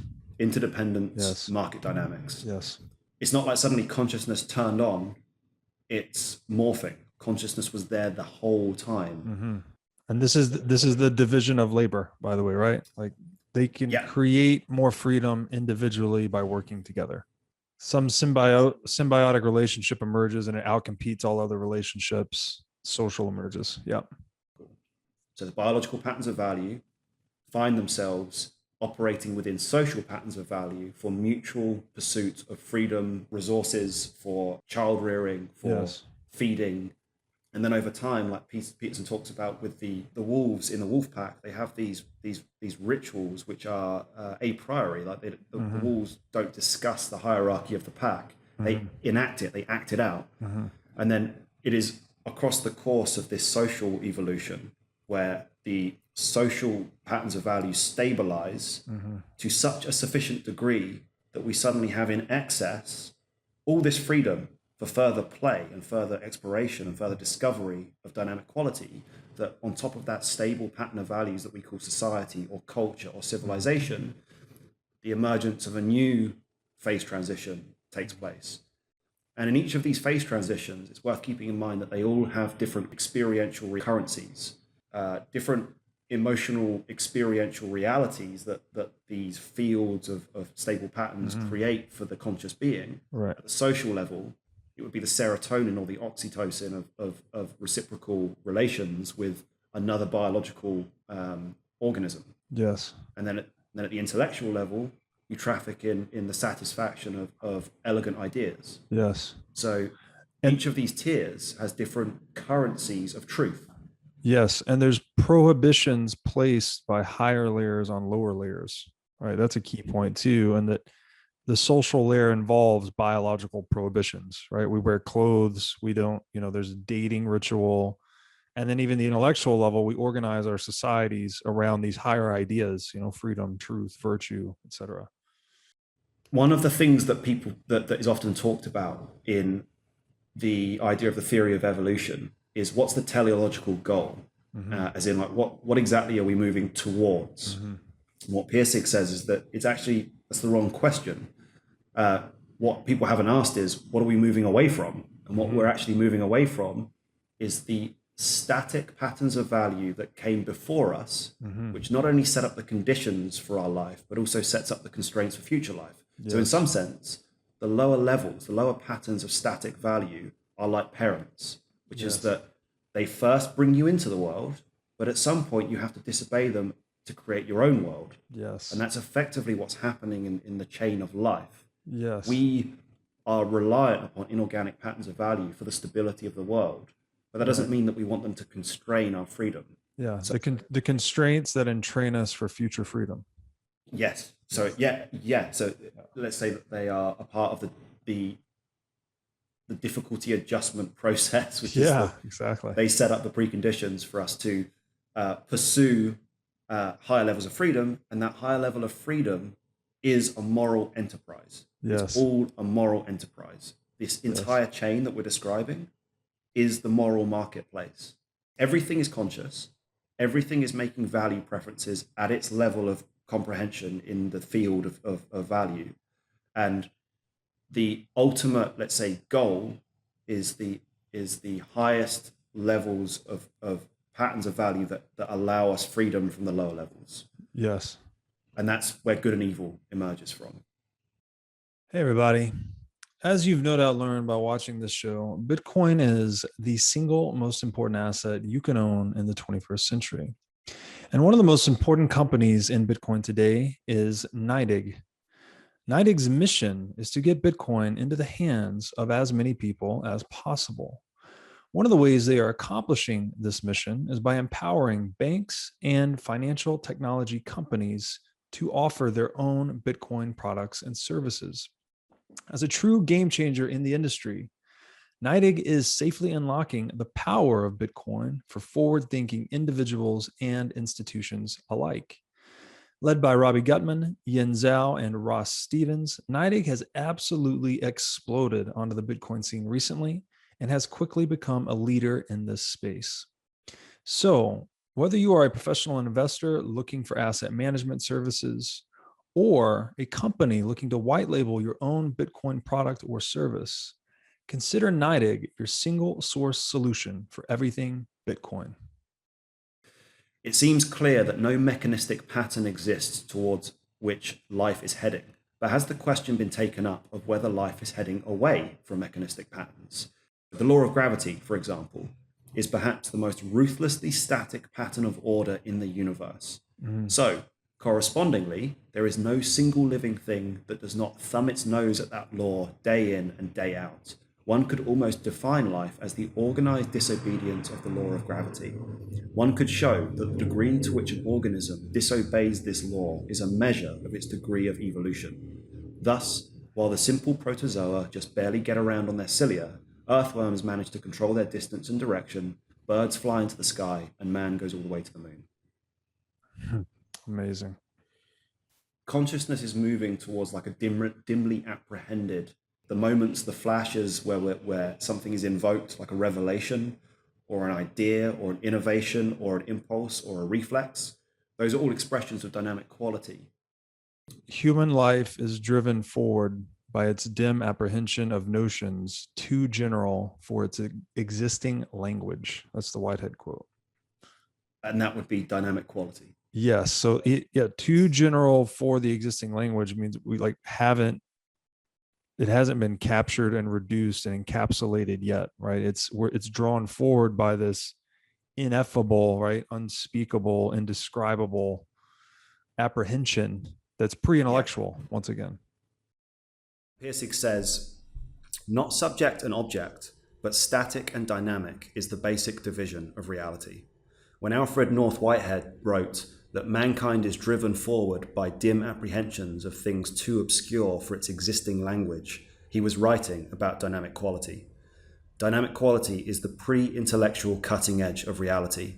market dynamics. Yes. It's not like suddenly consciousness turned on, it's morphing. Consciousness was there the whole time. And this is the division of labor, by the way, right? Like they can create more freedom individually by working together. Some symbiotic relationship emerges and it outcompetes all other relationships. Social emerges. Yeah. So the biological patterns of value find themselves operating within social patterns of value for mutual pursuit of freedom, resources, for child rearing, for feeding. And then over time, like Peterson talks about with the wolves in the wolf pack, they have these rituals which are a priori, like the wolves don't discuss the hierarchy of the pack. They enact it, they act it out. And then it is across the course of this social evolution where the social patterns of value stabilize to such a sufficient degree that we suddenly have in excess all this freedom for further play and further exploration and further discovery of dynamic quality, that on top of that stable pattern of values that we call society or culture or civilization, the emergence of a new phase transition takes place. And in each of these phase transitions, it's worth keeping in mind that they all have different experiential recurrencies, different emotional experiential realities that these fields of stable patterns create for the conscious being. Right. At the social level, it would be the serotonin or the oxytocin of reciprocal relations with another biological organism. Yes. And then at the intellectual level, you traffic in the satisfaction of elegant ideas. Yes. So each of these tiers has different currencies of truth. Yes. And there's prohibitions placed by higher layers on lower layers, right? That's a key point too. And that The social layer involves biological prohibitions, right? We wear clothes, we don't, there's a dating ritual. And then even the intellectual level, we organize our societies around these higher ideas, freedom, truth, virtue, etc. One of the things that that is often talked about in the idea of the theory of evolution is what's the teleological goal? As in, like, what exactly are we moving towards? What Pirsig says is that that's the wrong question. What people haven't asked is, what are we moving away from? And what we're actually moving away from is the static patterns of value that came before us, which not only set up the conditions for our life, but also sets up the constraints for future life. Yes. So in some sense, the lower levels, the lower patterns of static value are like parents, which is that they first bring you into the world, but at some point you have to disobey them to create your own world. Yes. And that's effectively what's happening in the chain of life. Yes. We are reliant upon inorganic patterns of value for the stability of the world, but that doesn't mean that we want them to constrain our freedom. Yeah, so the constraints that entrain us for future freedom. Yes. So So let's say that they are a part of the difficulty adjustment process, which is exactly. They set up the preconditions for us to pursue higher levels of freedom, and that higher level of freedom is a moral enterprise. Yes. It's all a moral enterprise. This entire chain that we're describing is the moral marketplace. Everything is conscious. Everything is making value preferences at its level of comprehension in the field of value. And the ultimate, let's say, goal is the highest levels of patterns of value that allow us freedom from the lower levels. Yes. And that's where good and evil emerges from. Hey, everybody. As you've no doubt learned by watching this show, Bitcoin is the single most important asset you can own in the 21st century. And one of the most important companies in Bitcoin today is NYDIG. NYDIG's mission is to get Bitcoin into the hands of as many people as possible. One of the ways they are accomplishing this mission is by empowering banks and financial technology companies to offer their own Bitcoin products and services. As a true game changer in the industry, NYDIG is safely unlocking the power of Bitcoin for forward-thinking individuals and institutions alike. Led by Robbie Gutman, Yin Zhao, and Ross Stevens, NYDIG has absolutely exploded onto the Bitcoin scene recently and has quickly become a leader in this space. So, whether you are a professional investor looking for asset management services, or a company looking to white label your own Bitcoin product or service, consider NYDIG your single source solution for everything Bitcoin. It seems clear that no mechanistic pattern exists towards which life is heading, but has the question been taken up of whether life is heading away from mechanistic patterns? The law of gravity, for example, is perhaps the most ruthlessly static pattern of order in the universe. So, correspondingly, there is no single living thing that does not thumb its nose at that law day in and day out. One could almost define life as the organized disobedience of the law of gravity. One could show that the degree to which an organism disobeys this law is a measure of its degree of evolution. Thus, while the simple protozoa just barely get around on their cilia, earthworms manage to control their distance and direction, birds fly into the sky, and man goes all the way to the moon. Amazing. Consciousness is moving towards like a dimly apprehended, the moments, the flashes where something is invoked, like a revelation or an idea or an innovation or an impulse or a reflex. Those are all expressions of dynamic quality. Human life is driven forward by its dim apprehension of notions too general for its existing language. That's the Whitehead quote. And that would be dynamic quality. Yes. So too general for the existing language means we it hasn't been captured and reduced and encapsulated yet, right? It's drawn forward by this ineffable, right? Unspeakable, indescribable apprehension that's pre-intellectual, once again. Pirsig says, not subject and object, but static and dynamic is the basic division of reality. When Alfred North Whitehead wrote, that mankind is driven forward by dim apprehensions of things too obscure for its existing language, he was writing about dynamic quality. Dynamic quality is the pre-intellectual cutting edge of reality,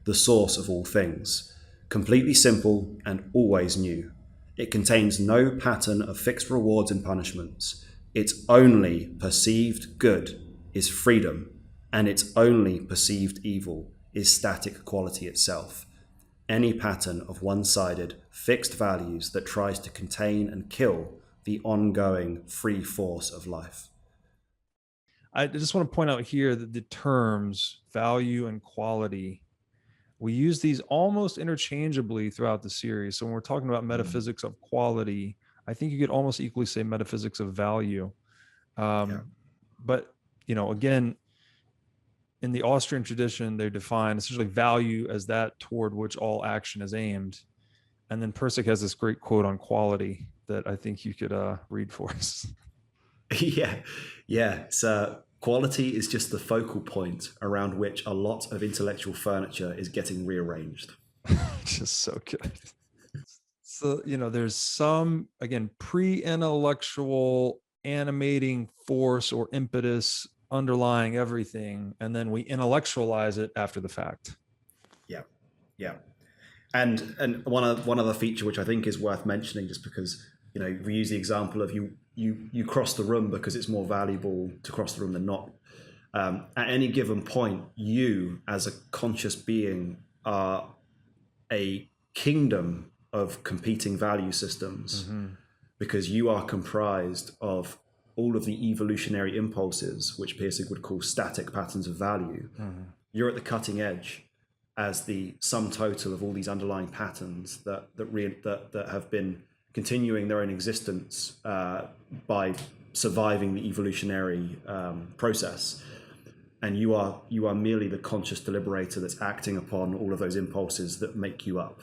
the source of all things, completely simple and always new. It contains no pattern of fixed rewards and punishments. Its only perceived good is freedom, and its only perceived evil is static quality itself. Any pattern of one-sided, fixed values that tries to contain and kill the ongoing free force of life. I just want to point out here that the terms value and quality, we use these almost interchangeably throughout the series. So when we're talking about metaphysics of quality, I think you could almost equally say metaphysics of value. But, again, in the Austrian tradition, they define essentially value as that toward which all action is aimed. And then Pirsig has this great quote on quality that I think you could read for us. Yeah. So quality is just the focal point around which a lot of intellectual furniture is getting rearranged. Just so good. So, there's some, again, pre-intellectual animating force or impetus underlying everything, and then we intellectualize it after the fact. Yeah. And one other feature which I think is worth mentioning, just because we use the example of you cross the room because it's more valuable to cross the room than not. At any given point, you as a conscious being are a kingdom of competing value systems, because you are comprised of all of the evolutionary impulses, which Pirsig would call static patterns of value. You're at the cutting edge as the sum total of all these underlying patterns that have been continuing their own existence by surviving the evolutionary process. And you are merely the conscious deliberator that's acting upon all of those impulses that make you up.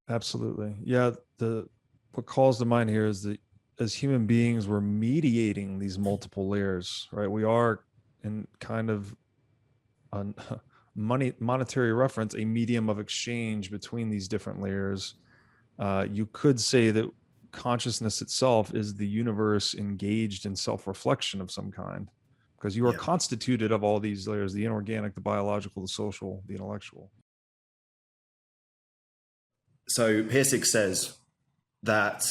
Absolutely. Yeah. What calls to mind here is that as human beings, we're mediating these multiple layers, right? We are in kind of a monetary reference, a medium of exchange between these different layers. You could say that consciousness itself is the universe engaged in self-reflection of some kind, because you are constituted of all these layers: the inorganic, the biological, the social, the intellectual. So Pirsig says that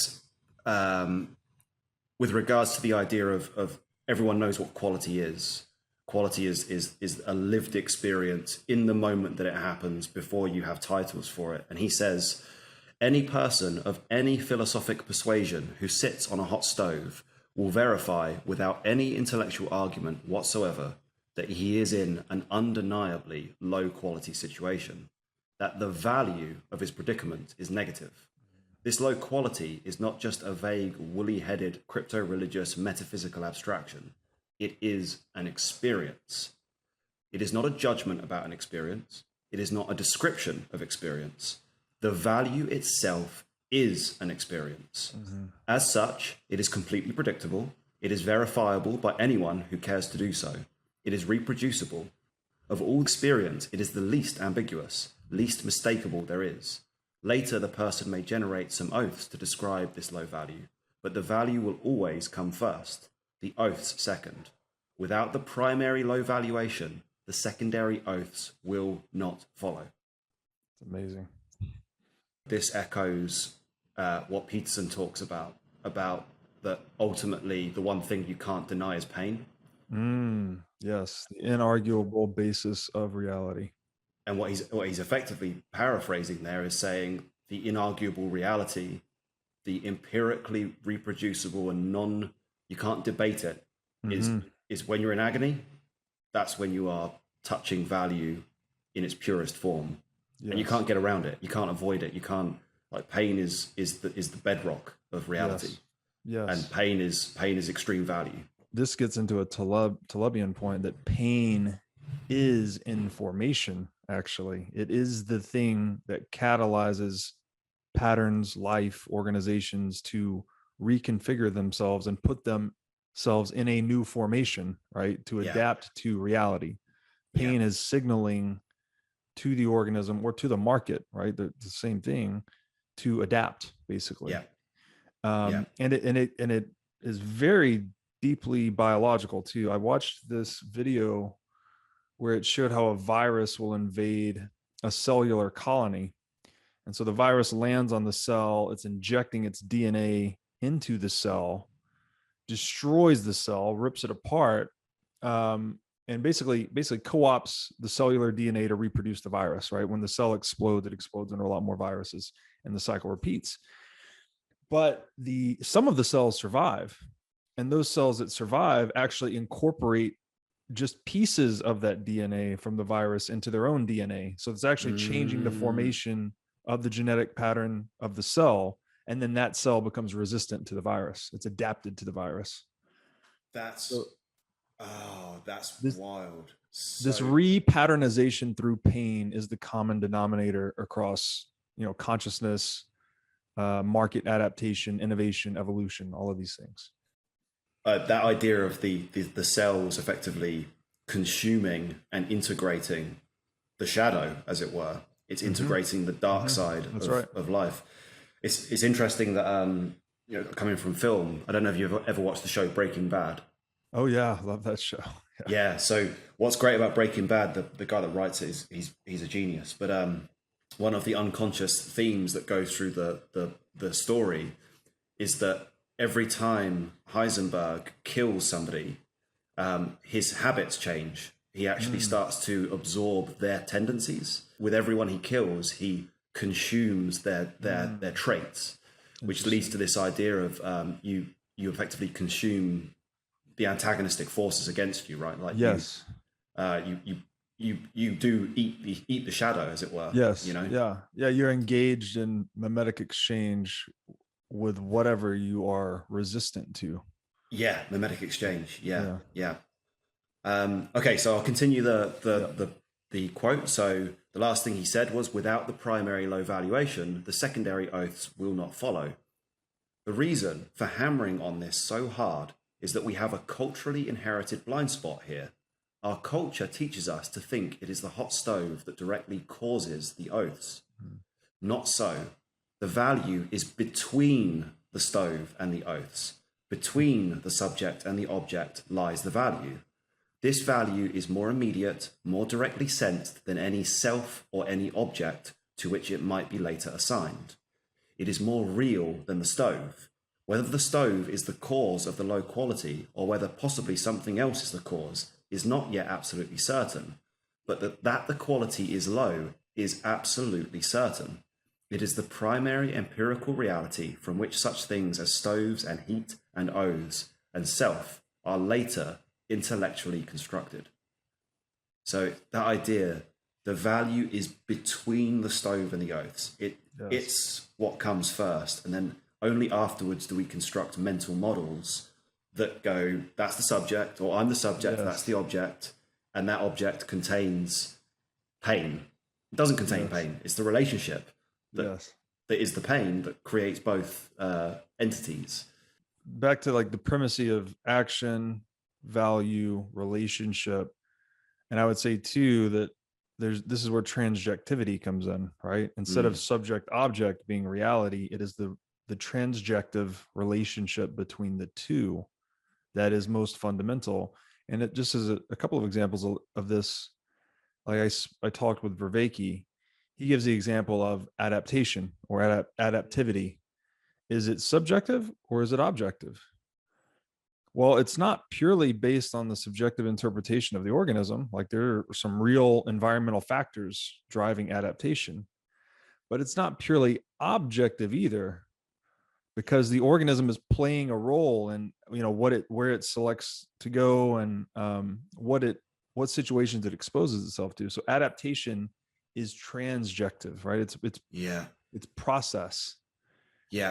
with regards to the idea of everyone knows what quality is. Quality is a lived experience in the moment that it happens, before you have titles for it. And he says, any person of any philosophic persuasion who sits on a hot stove will verify without any intellectual argument whatsoever that he is in an undeniably low quality situation, that the value of his predicament is negative. This low quality is not just a vague, woolly-headed, crypto-religious, metaphysical abstraction. It is an experience. It is not a judgment about an experience. It is not a description of experience. The value itself is an experience. As such, it is completely predictable. It is verifiable by anyone who cares to do so. It is reproducible. Of all experience, it is the least ambiguous, least mistakable there is. Later, the person may generate some oaths to describe this low value, but the value will always come first, the oaths second. Without the primary low valuation, the secondary oaths will not follow. It's amazing. This echoes what Peterson talks about that ultimately the one thing you can't deny is pain. Yes, the inarguable basis of reality. And what he's effectively paraphrasing there is saying the inarguable reality, the empirically reproducible and you can't debate it, is when you're in agony. That's when you are touching value in its purest form. Yes. And you can't get around it. You can't avoid it. You can't, pain is the bedrock of reality. Yes. And pain is extreme value. This gets into a Talebian point that pain is information. Actually, it is the thing that catalyzes patterns, life, organizations to reconfigure themselves and put themselves in a new formation, right? To adapt to reality. Pain is signaling to the organism or to the market, right? The same thing, to adapt, basically. Yeah. And it is very deeply biological too. I watched this video where it showed how a virus will invade a cellular colony. And so the virus lands on the cell, it's injecting its DNA into the cell, destroys the cell, rips it apart, and basically co-ops the cellular DNA to reproduce the virus, right? When the cell explodes, it explodes into a lot more viruses, and the cycle repeats. But some of the cells survive, and those cells that survive actually incorporate just pieces of that DNA from the virus into their own DNA. So it's actually changing the formation of the genetic pattern of the cell, and then that cell becomes resistant to the virus. It's adapted to the virus. That's wild. This repatternization through pain is the common denominator across, consciousness, market adaptation, innovation, evolution, all of these things. That idea of the cells effectively consuming and integrating the shadow, as it were. It's integrating the dark side of life. It's interesting that coming from film, I don't know if you've ever watched the show Breaking Bad. Oh yeah, love that show. Yeah. So what's great about Breaking Bad, the guy that writes it he's a genius. But one of the unconscious themes that goes through the story is that every time Heisenberg kills somebody, his habits change. He actually starts to absorb their tendencies. With everyone he kills, he consumes their traits, which leads to this idea of you effectively consume the antagonistic forces against you, right? Like yes, you do eat the shadow, as it were. Yes, yeah. You're engaged in mimetic exchange with whatever you are resistant to. Yeah, mimetic exchange. Yeah. Okay, so I'll continue the quote. So the last thing he said was, without the primary low valuation, the secondary oaths will not follow. The reason for hammering on this so hard is that we have a culturally inherited blind spot here. Our culture teaches us to think it is the hot stove that directly causes the oaths. Not so. The value is between the stove and the oaths. Between the subject and the object lies the value. This value is more immediate, more directly sensed than any self or any object to which it might be later assigned. It is more real than the stove. Whether the stove is the cause of the low quality or whether possibly something else is the cause is not yet absolutely certain, but that the quality is low is absolutely certain. It is the primary empirical reality from which such things as stoves and heat and oaths and self are later intellectually constructed. So that idea, the value is between the stove and the oaths. It's what comes first, and then only afterwards do we construct mental models that go, that's the subject, or I'm the subject, that's the object, and that object contains pain. It doesn't contain pain. It's the relationship that is the pain that creates both entities. Back to like the primacy of action, value, relationship. And I would say too that this is where transjectivity comes in, right? Instead of subject object being reality, it is the transjective relationship between the two that is most fundamental. And it just is a couple of examples of this. Like I talked with Vervaeke, he gives the example of adaptation or adaptivity. Is it subjective or is it objective? Well, it's not purely based on the subjective interpretation of the organism. Like there are some real environmental factors driving adaptation, but it's not purely objective either, because the organism is playing a role in, where it selects to go and what situations it exposes itself to. So adaptation is transjective, right? It's process. You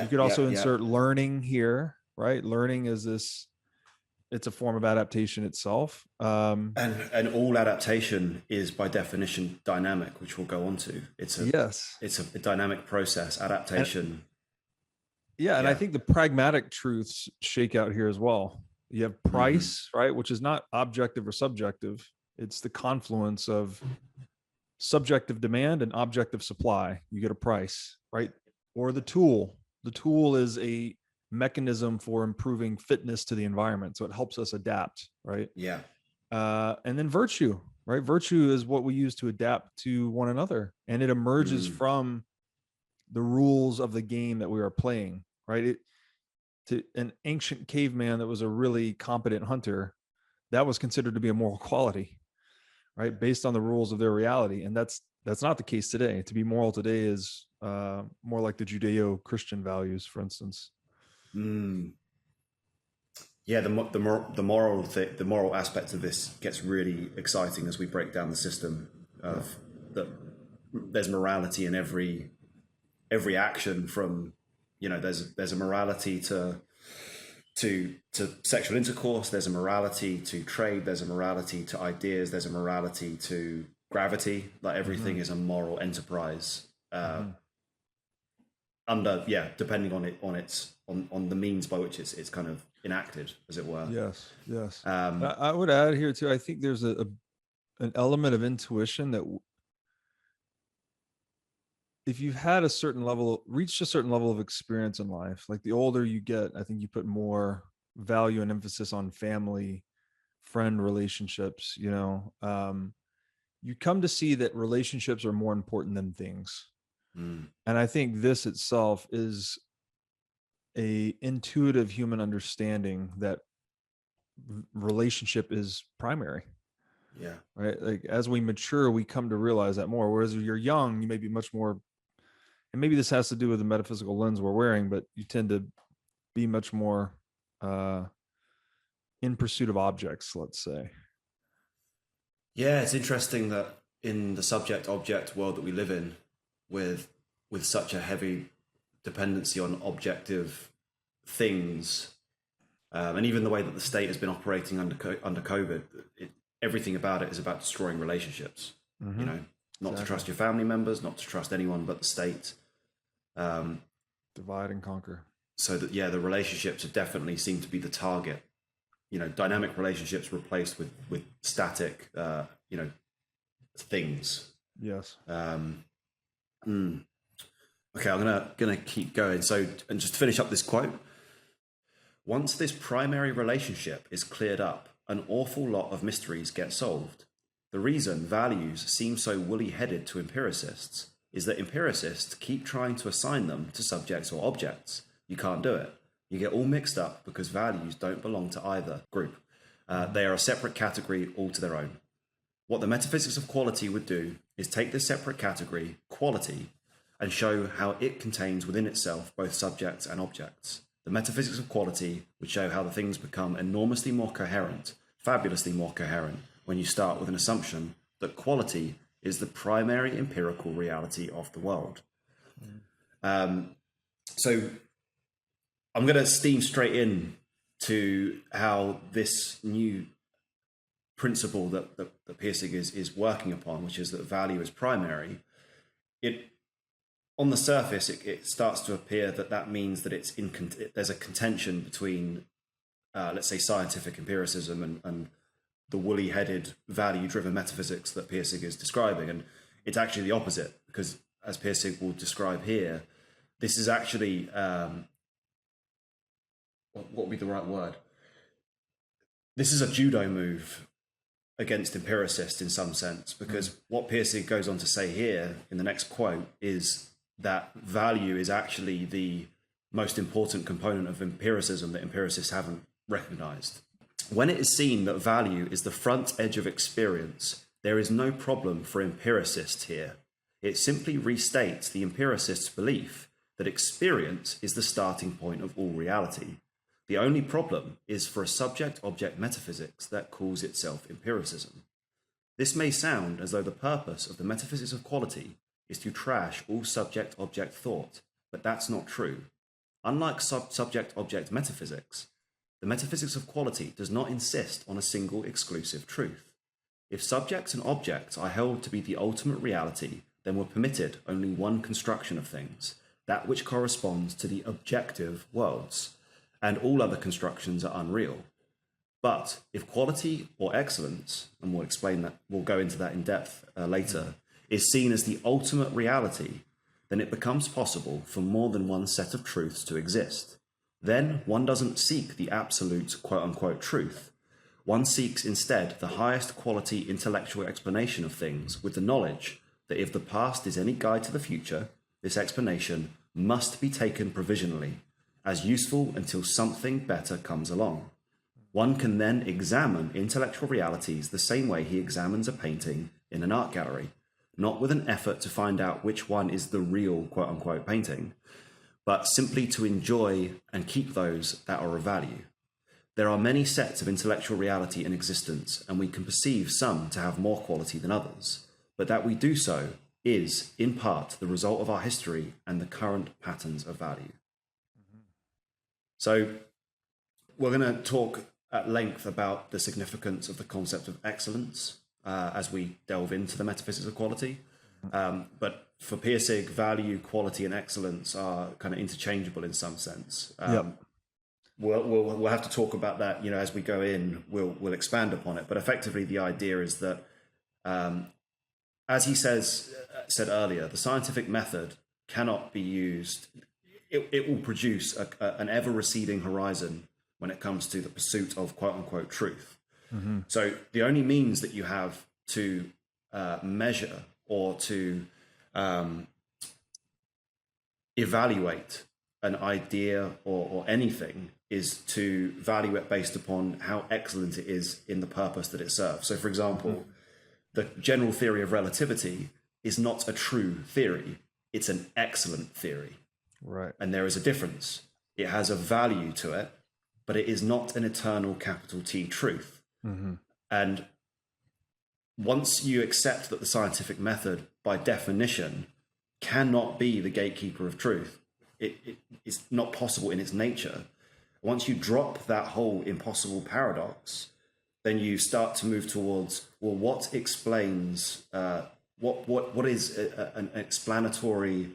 could also insert learning here, right? Learning is it's a form of adaptation itself. And all adaptation is by definition dynamic, which we'll go on to. It's a dynamic process, adaptation. And I think the pragmatic truths shake out here as well. You have price, right? Which is not objective or subjective. It's the confluence of subjective demand and objective supply. You get a price, right? Or the tool. The tool is a mechanism for improving fitness to the environment. So it helps us adapt, right? Yeah. And then virtue, right? Virtue is what we use to adapt to one another. And it emerges from the rules of the game that we are playing, right? To an ancient caveman that was a really competent hunter, that was considered to be a moral quality, right? Based on the rules of their reality. And that's not the case today. To be moral today is more like the Judeo-Christian values, for instance. Yeah, the moral aspect of this gets really exciting as we break down the system of that. There's morality in every action. From, there's a morality to sexual intercourse. There's a morality to trade. There's a morality to ideas. There's a morality to gravity. Like everything is a moral enterprise. Depending on the means by which it's kind of enacted, as it were. Yes. I would add here too, I think there's an element of intuition that if you've had reached a certain level of experience in life, like the older you get, I think you put more value and emphasis on family, friend relationships, you come to see that relationships are more important than things. And I think this itself is a intuitive human understanding that relationship is primary. Yeah. Right. Like as we mature, we come to realize that more. Whereas if you're young, you may be much more, and maybe this has to do with the metaphysical lens we're wearing, but you tend to be much more in pursuit of objects, let's say. Yeah, it's interesting that in the subject-object world that we live in, with such a heavy dependency on objective things, and even the way that the state has been operating under COVID, everything about it is about destroying relationships. Not to trust your family members, not to trust anyone but the state. Divide and conquer. So that, the relationships definitely seem to be the target. Dynamic relationships replaced with static, things. Yes. Okay, I'm gonna keep going. So, and just to finish up this quote, once this primary relationship is cleared up, an awful lot of mysteries get solved. The reason values seem so woolly-headed to empiricists is that empiricists keep trying to assign them to subjects or objects. You can't do it. You get all mixed up because values don't belong to either group. They are a separate category all to their own. What the metaphysics of quality would do is take this separate category, quality, and show how it contains within itself both subjects and objects. The metaphysics of quality would show how the things become enormously more coherent, fabulously more coherent, when you start with an assumption that quality is the primary empirical reality of the world. So I'm going to steam straight in to how this new principle that Pirsig is working upon, which is that value is primary. On the surface, it starts to appear that means that there's a contention between, let's say, scientific empiricism and the woolly-headed, value-driven metaphysics that Pirsig is describing. And it's actually the opposite, because as Pirsig will describe here, this is actually, what would be the right word? This is a judo move against empiricists in some sense, because what Pirsig goes on to say here in the next quote is that value is actually the most important component of empiricism that empiricists haven't recognized. When it is seen that value is the front edge of experience, there is no problem for empiricists here. It simply restates the empiricist's belief that experience is the starting point of all reality. The only problem is for a subject-object metaphysics that calls itself empiricism. This may sound as though the purpose of the metaphysics of quality is to trash all subject-object thought, but that's not true. Unlike subject-object metaphysics, the metaphysics of quality does not insist on a single exclusive truth. If subjects and objects are held to be the ultimate reality, then we're permitted only one construction of things, that which corresponds to the objective worlds, and all other constructions are unreal. But if quality or excellence, and we'll explain that, we'll go into that in depth later, is seen as the ultimate reality, then it becomes possible for more than one set of truths to exist. Then one doesn't seek the absolute quote-unquote truth. One seeks instead the highest quality intellectual explanation of things, with the knowledge that if the past is any guide to the future, this explanation must be taken provisionally, as useful until something better comes along. One can then examine intellectual realities the same way he examines a painting in an art gallery, not with an effort to find out which one is the real quote-unquote painting, but simply to enjoy and keep those that are of value. There are many sets of intellectual reality in existence, and we can perceive some to have more quality than others, but that we do so is, in part, the result of our history and the current patterns of value. So we're going to talk at length about the significance of the concept of excellence as we delve into the metaphysics of quality. But for Pirsig, value, quality, and excellence are kind of interchangeable in some sense. We'll have to talk about that, as we go in. We'll expand upon it. But effectively, the idea is that, as he said earlier, the scientific method cannot be used. It will produce an ever-receding horizon when it comes to the pursuit of quote-unquote truth. Mm-hmm. So the only means that you have to measure or to evaluate an idea or anything is to value it based upon how excellent it is in the purpose that it serves. So, for example, the general theory of relativity is not a true theory. It's an excellent theory. Right. And there is a difference. It has a value to it, but it is not an eternal capital T truth. Mm-hmm. And once you accept that the scientific method, by definition, cannot be the gatekeeper of truth, it is not possible in its nature. Once you drop that whole impossible paradox, then you start to move towards, well, what explains, what is an explanatory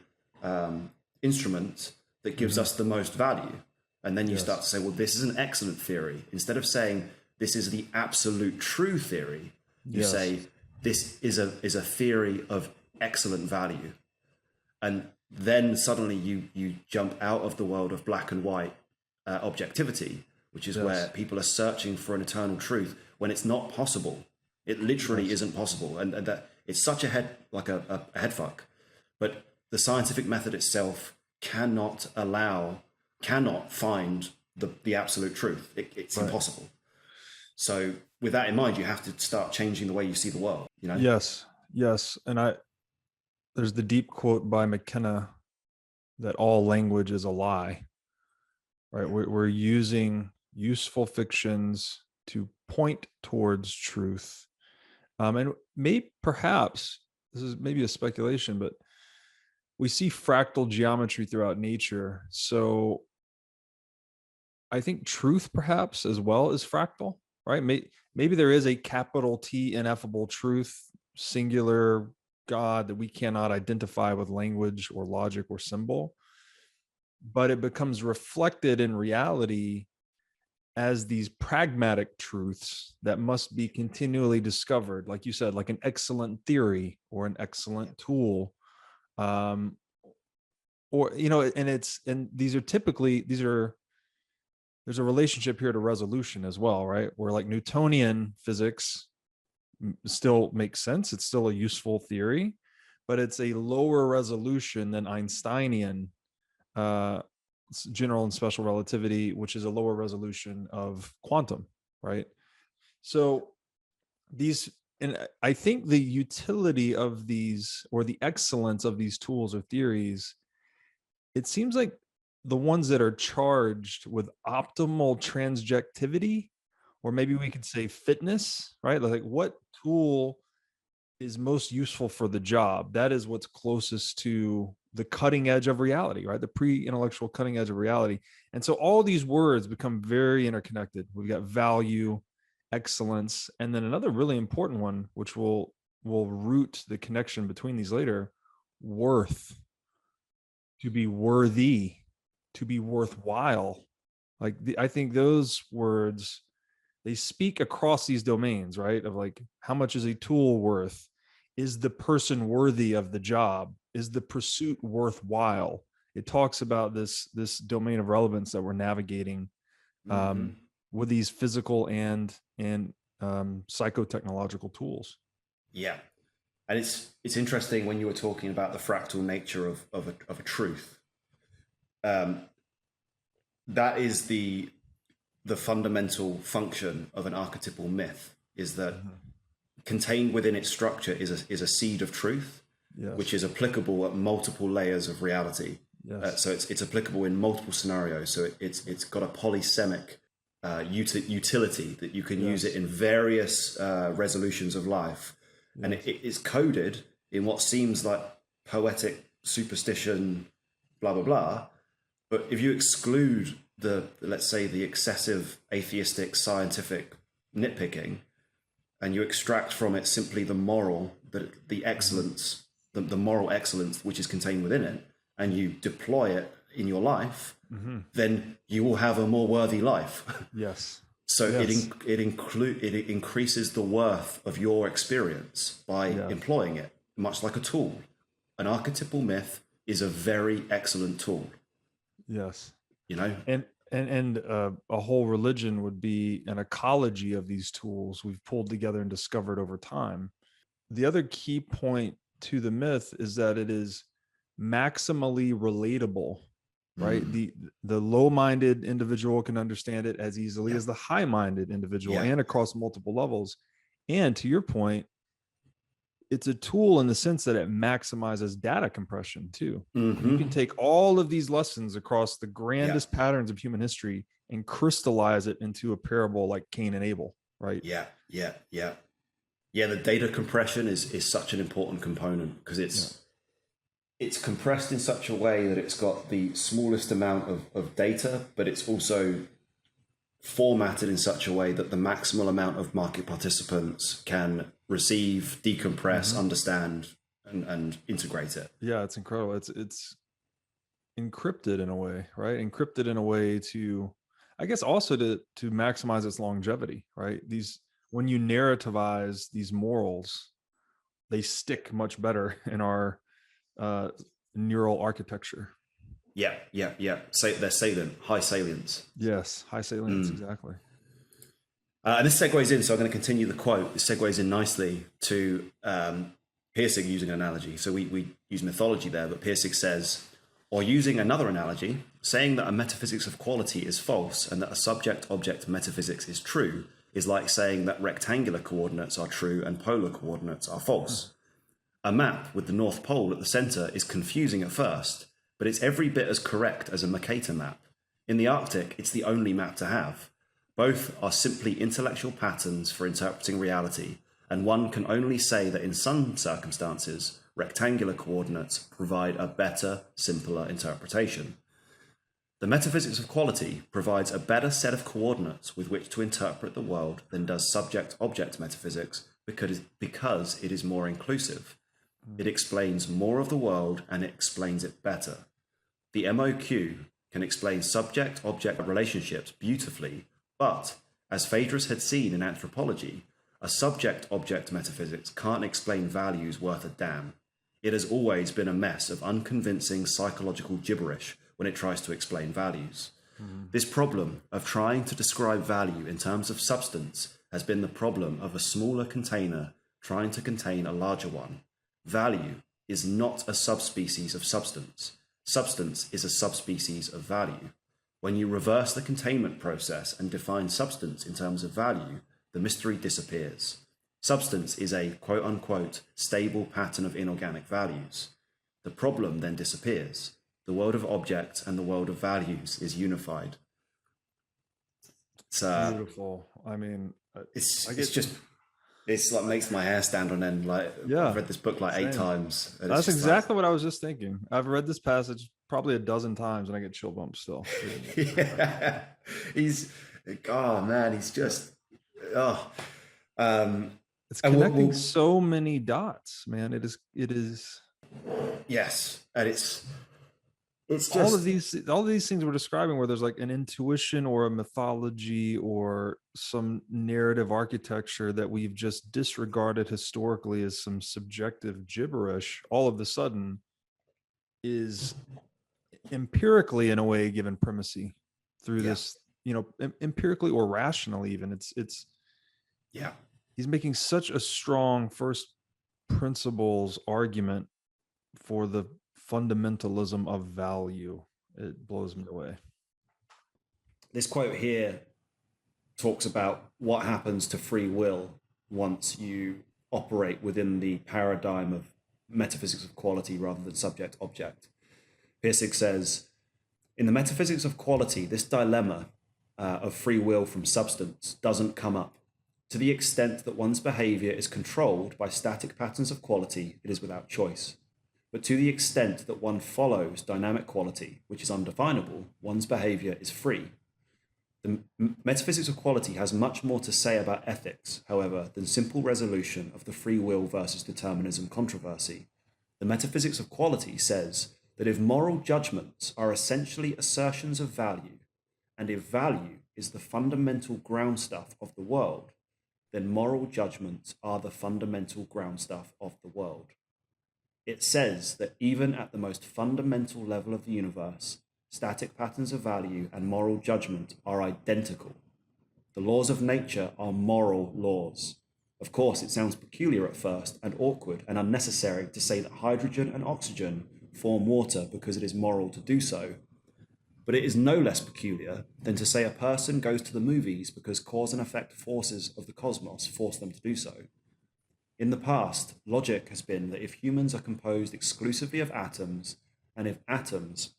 instrument that gives us the most value? And then you start to say, well, this is an excellent theory. Instead of saying this is the absolute true theory, you say this is a theory of excellent value. And then suddenly you jump out of the world of black and white objectivity, which is where people are searching for an eternal truth when it's not possible. It literally isn't possible. And that it's such a head fuck. But the scientific method itself cannot find the absolute truth. It's impossible. So with that in mind, you have to start changing the way you see the world, Yes. And there's the deep quote by McKenna that all language is a lie, right? We're using useful fictions to point towards truth. And perhaps, this is maybe a speculation, but we see fractal geometry throughout nature. So I think truth perhaps as well is fractal, right? Maybe there is a capital T ineffable truth, singular God that we cannot identify with language or logic or symbol, but it becomes reflected in reality as these pragmatic truths that must be continually discovered, like you said, like an excellent theory or an excellent tool, and these are typically there's a relationship here to resolution as well, right? Where like Newtonian physics still makes sense. It's still a useful theory, but it's a lower resolution than Einsteinian general and special relativity, which is a lower resolution of quantum, right? So and I think the utility of these, or the excellence of these tools or theories, it seems like the ones that are charged with optimal transjectivity, or maybe we could say fitness, right? Like what tool is most useful for the job? That is what's closest to the cutting edge of reality, right? The pre-intellectual cutting edge of reality. And so all these words become very interconnected. We've got value, excellence, and then another really important one, which will root the connection between these later, worth, to be worthy, to be worthwhile. I think those words, they speak across these domains, right? Of like, how much is a tool worth? is the person worthy of the job? Is the pursuit worthwhile? It talks about this domain of relevance that we're navigating with these physical and psychotechnological tools. Yeah. And it's interesting when you were talking about the fractal nature of a truth. That is the fundamental function of an archetypal myth, is that contained within its structure is a seed of truth, yes, which is applicable at multiple layers of reality. Yes. So it's applicable in multiple scenarios. So it's got a polysemic utility that you can use it in various resolutions of life. And it is coded in what seems like poetic superstition, blah, blah, blah. But if you exclude let's say, the excessive atheistic scientific nitpicking, and you extract from it simply the moral, the excellence, the moral excellence which is contained within it, and you deploy it in your life, then you will have a more worthy life. Yes. So it increases the worth of your experience by employing it, much like a tool. An archetypal myth is a very excellent tool. Yes. You know, and a whole religion would be an ecology of these tools we've pulled together and discovered over time. The other key point to the myth is that it is maximally relatable, right? The low-minded individual can understand it as easily as the high-minded individual, and across multiple levels. And to your point, it's a tool in the sense that it maximizes data compression too. You can take all of these lessons across the grandest patterns of human history and crystallize it into a parable like Cain and Abel, right? Yeah, the data compression is such an important component, because it's compressed in such a way that it's got the smallest amount of data, but it's also formatted in such a way that the maximal amount of market participants can receive, decompress, understand, and integrate it. Yeah, it's incredible. It's encrypted in a way, right? Encrypted in a way to, I guess, also to maximize its longevity, right? When you narrativize these morals, they stick much better in our neural architecture. Yeah. They're salient, high salience. Yes, high salience, exactly. And this segues in, so I'm going to continue the quote. This segues in nicely to Pirsig using an analogy. So we use mythology there, but Pirsig says, or using another analogy, saying that a metaphysics of quality is false and that a subject-object metaphysics is true is like saying that rectangular coordinates are true and polar coordinates are false. A map with the North Pole at the center is confusing at first, but it's every bit as correct as a Mercator map. In the Arctic, it's the only map to have. Both are simply intellectual patterns for interpreting reality, and one can only say that in some circumstances, rectangular coordinates provide a better, simpler interpretation. The metaphysics of quality provides a better set of coordinates with which to interpret the world than does subject-object metaphysics because it is more inclusive. It explains more of the world and it explains it better. The MOQ can explain subject-object relationships beautifully, but, as Phaedrus had seen in anthropology, a subject-object metaphysics can't explain values worth a damn. It has always been a mess of unconvincing psychological gibberish when it tries to explain values. This problem of trying to describe value in terms of substance has been the problem of a smaller container trying to contain a larger one. Value is not a subspecies of substance. Substance is a subspecies of value. When you reverse the containment process and define substance in terms of value, the mystery disappears. Substance is a quote-unquote stable pattern of inorganic values. The problem then disappears. The world of objects and the world of values is unified. It's beautiful. I mean, it's like makes my hair stand on end. Like, I've read this book like 8 times. That's exactly what I was just thinking. I've read this passage probably a dozen times and I get chill bumps still. Yeah. He's just, it's connecting so many dots, man. It is. Yes. And It's all of just, these things we're describing, where there's like an intuition or a mythology or some narrative architecture that we've just disregarded historically as some subjective gibberish, all of a sudden is empirically, in a way, given primacy through yeah, this, empirically or rationally even. It's yeah. he's making such a strong first principles argument for the fundamentalism of value. It blows me away. This quote here talks about what happens to free will once you operate within the paradigm of metaphysics of quality rather than subject object. Pirsig says, in the metaphysics of quality, this dilemma of free will from substance doesn't come up. To the extent that one's behavior is controlled by static patterns of quality, it is without choice. But to the extent that one follows dynamic quality, which is undefinable, one's behavior is free. The metaphysics of quality has much more to say about ethics, however, than simple resolution of the free will versus determinism controversy. The metaphysics of quality says that if moral judgments are essentially assertions of value, and if value is the fundamental ground stuff of the world, then moral judgments are the fundamental ground stuff of the world. It says that even at the most fundamental level of the universe, static patterns of value and moral judgment are identical. The laws of nature are moral laws. Of course, it sounds peculiar at first and awkward and unnecessary to say that hydrogen and oxygen form water because it is moral to do so. But it is no less peculiar than to say a person goes to the movies because cause and effect forces of the cosmos force them to do so. In the past, logic has been that if humans are composed exclusively of atoms, and if atoms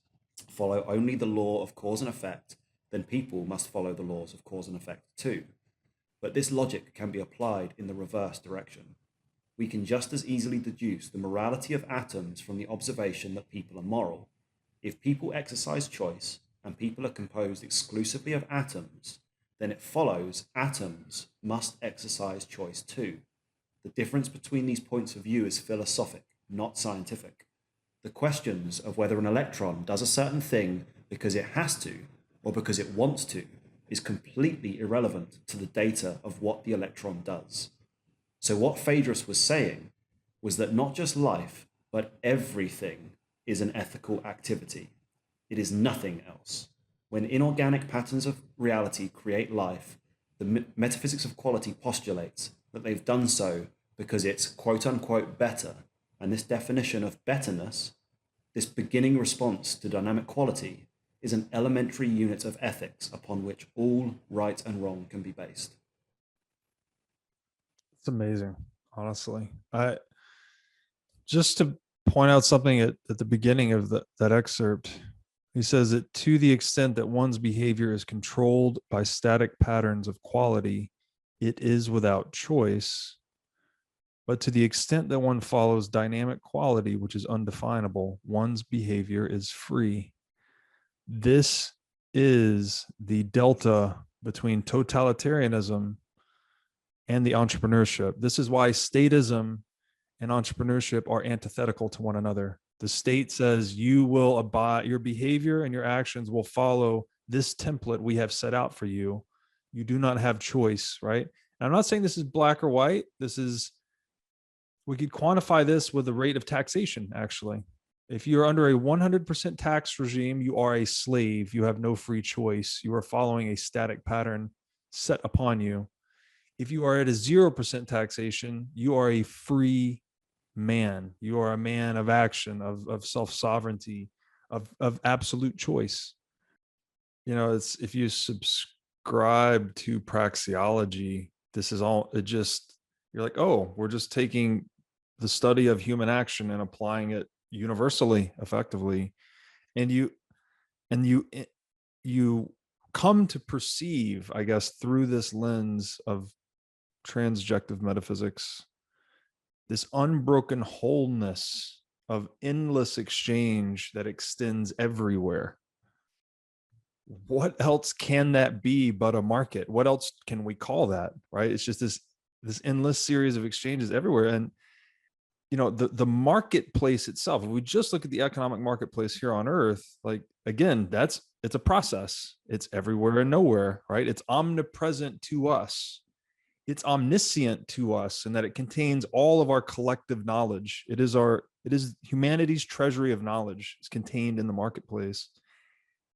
follow only the law of cause and effect, then people must follow the laws of cause and effect too. But this logic can be applied in the reverse direction. We can just as easily deduce the morality of atoms from the observation that people are moral. If people exercise choice, and people are composed exclusively of atoms, then it follows atoms must exercise choice too. The difference between these points of view is philosophic, not scientific. The questions of whether an electron does a certain thing because it has to or because it wants to is completely irrelevant to the data of what the electron does. So what Phaedrus was saying was that not just life, but everything is an ethical activity. It is nothing else. When inorganic patterns of reality create life, the metaphysics of quality postulates that they've done so because it's quote unquote better. And this definition of betterness, this beginning response to dynamic quality, is an elementary unit of ethics upon which all right and wrong can be based. It's amazing, honestly. I just to point out something at the beginning of that excerpt. He says that to the extent that one's behavior is controlled by static patterns of quality, it is without choice. But to the extent that one follows dynamic quality, which is undefinable, one's behavior is free. This is the delta between totalitarianism and the entrepreneurship. This is why statism and entrepreneurship are antithetical to one another. The state says you will abide, your behavior and your actions will follow this template we have set out for you. You do not have choice, right? And I'm not saying this is black or white. We could quantify this with the rate of taxation, actually. If you're under a 100% tax regime, you are a slave. You have no free choice. You are following a static pattern set upon you. If you are at a 0% taxation, you are a free man. You are a man of action, of self-sovereignty, of absolute choice. It's if you subscribe to praxeology, this is all, you're like, oh, we're just taking the study of human action and applying it universally, effectively. And you come to perceive, I guess, through this lens of transjective metaphysics, this unbroken wholeness of endless exchange that extends everywhere. What else can that be but a market? What else can we call that, right? It's just this endless series of exchanges everywhere. And the marketplace itself, if we just look at the economic marketplace here on Earth, like, again, it's a process. It's everywhere and nowhere, right? It's omnipresent to us. It's omniscient to us, in that it contains all of our collective knowledge. It is humanity's treasury of knowledge. It's contained in the marketplace.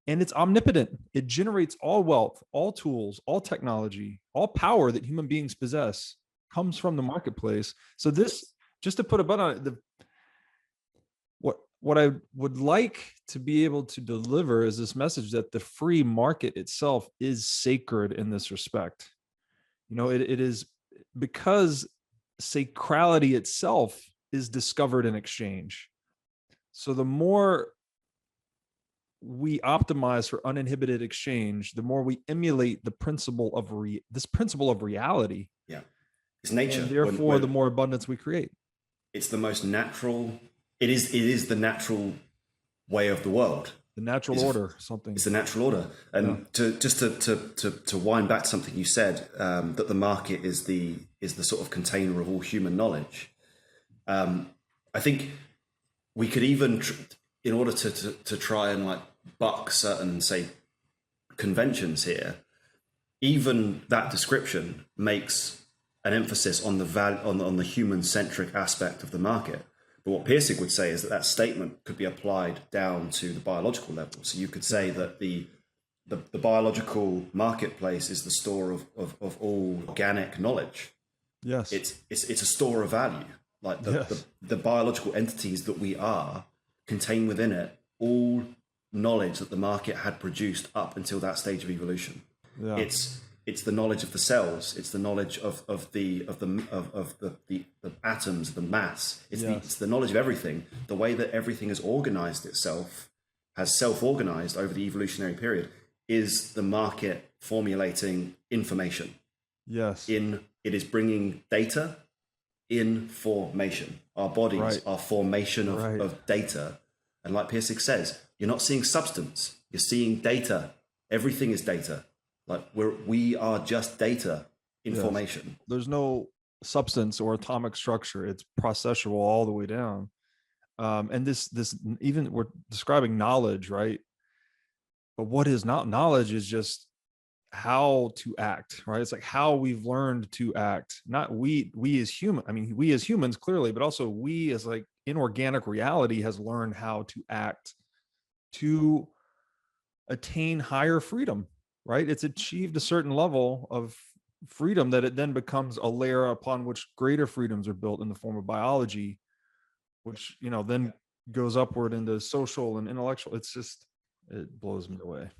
And it's omnipotent. It generates all wealth, all tools, all technology, all power that human beings possess comes from the marketplace. So this, just to put a button on it, what I would like to be able to deliver is this message that the free market itself is sacred in this respect. It is, because sacrality itself is discovered in exchange. So the more we optimize for uninhibited exchange, the more we emulate the principle of this principle of reality. Yeah, it's nature. And therefore, the more abundance we create. It's the most natural. It is the natural way of the world. The natural order, something. It's the natural order. And to wind back to something you said, that the market is the sort of container of all human knowledge. I think we could even, in order to try and like buck certain, say, conventions here, even that description makes an emphasis on the human-centric aspect of the market. But what Pirsig would say is that statement could be applied down to the biological level. So you could say that the biological marketplace is the store of all organic knowledge. Yes, it's a store of value. Like the biological entities that we are contain within it all knowledge that the market had produced up until that stage of evolution. Yeah. It's the knowledge of the cells. It's the knowledge of the atoms, the mass. It's the knowledge of everything. The way that everything has organized itself, has self-organized over the evolutionary period, is the market formulating information. Yes. It is bringing data, information. Our bodies are formation of data. And like Pirsig says, you're not seeing substance. You're seeing data. Everything is data. Like we are just data, information. Yes. There's no substance or atomic structure. It's processual all the way down. And this even, we're describing knowledge, right? But what is not knowledge is just how to act, right? It's like how we've learned to act. Not we as human. I mean, we as humans clearly, but also we as like inorganic reality has learned how to act to attain higher freedom. Right? It's achieved a certain level of freedom that it then becomes a layer upon which greater freedoms are built in the form of biology, which, then goes upward into social and intellectual. It blows me away.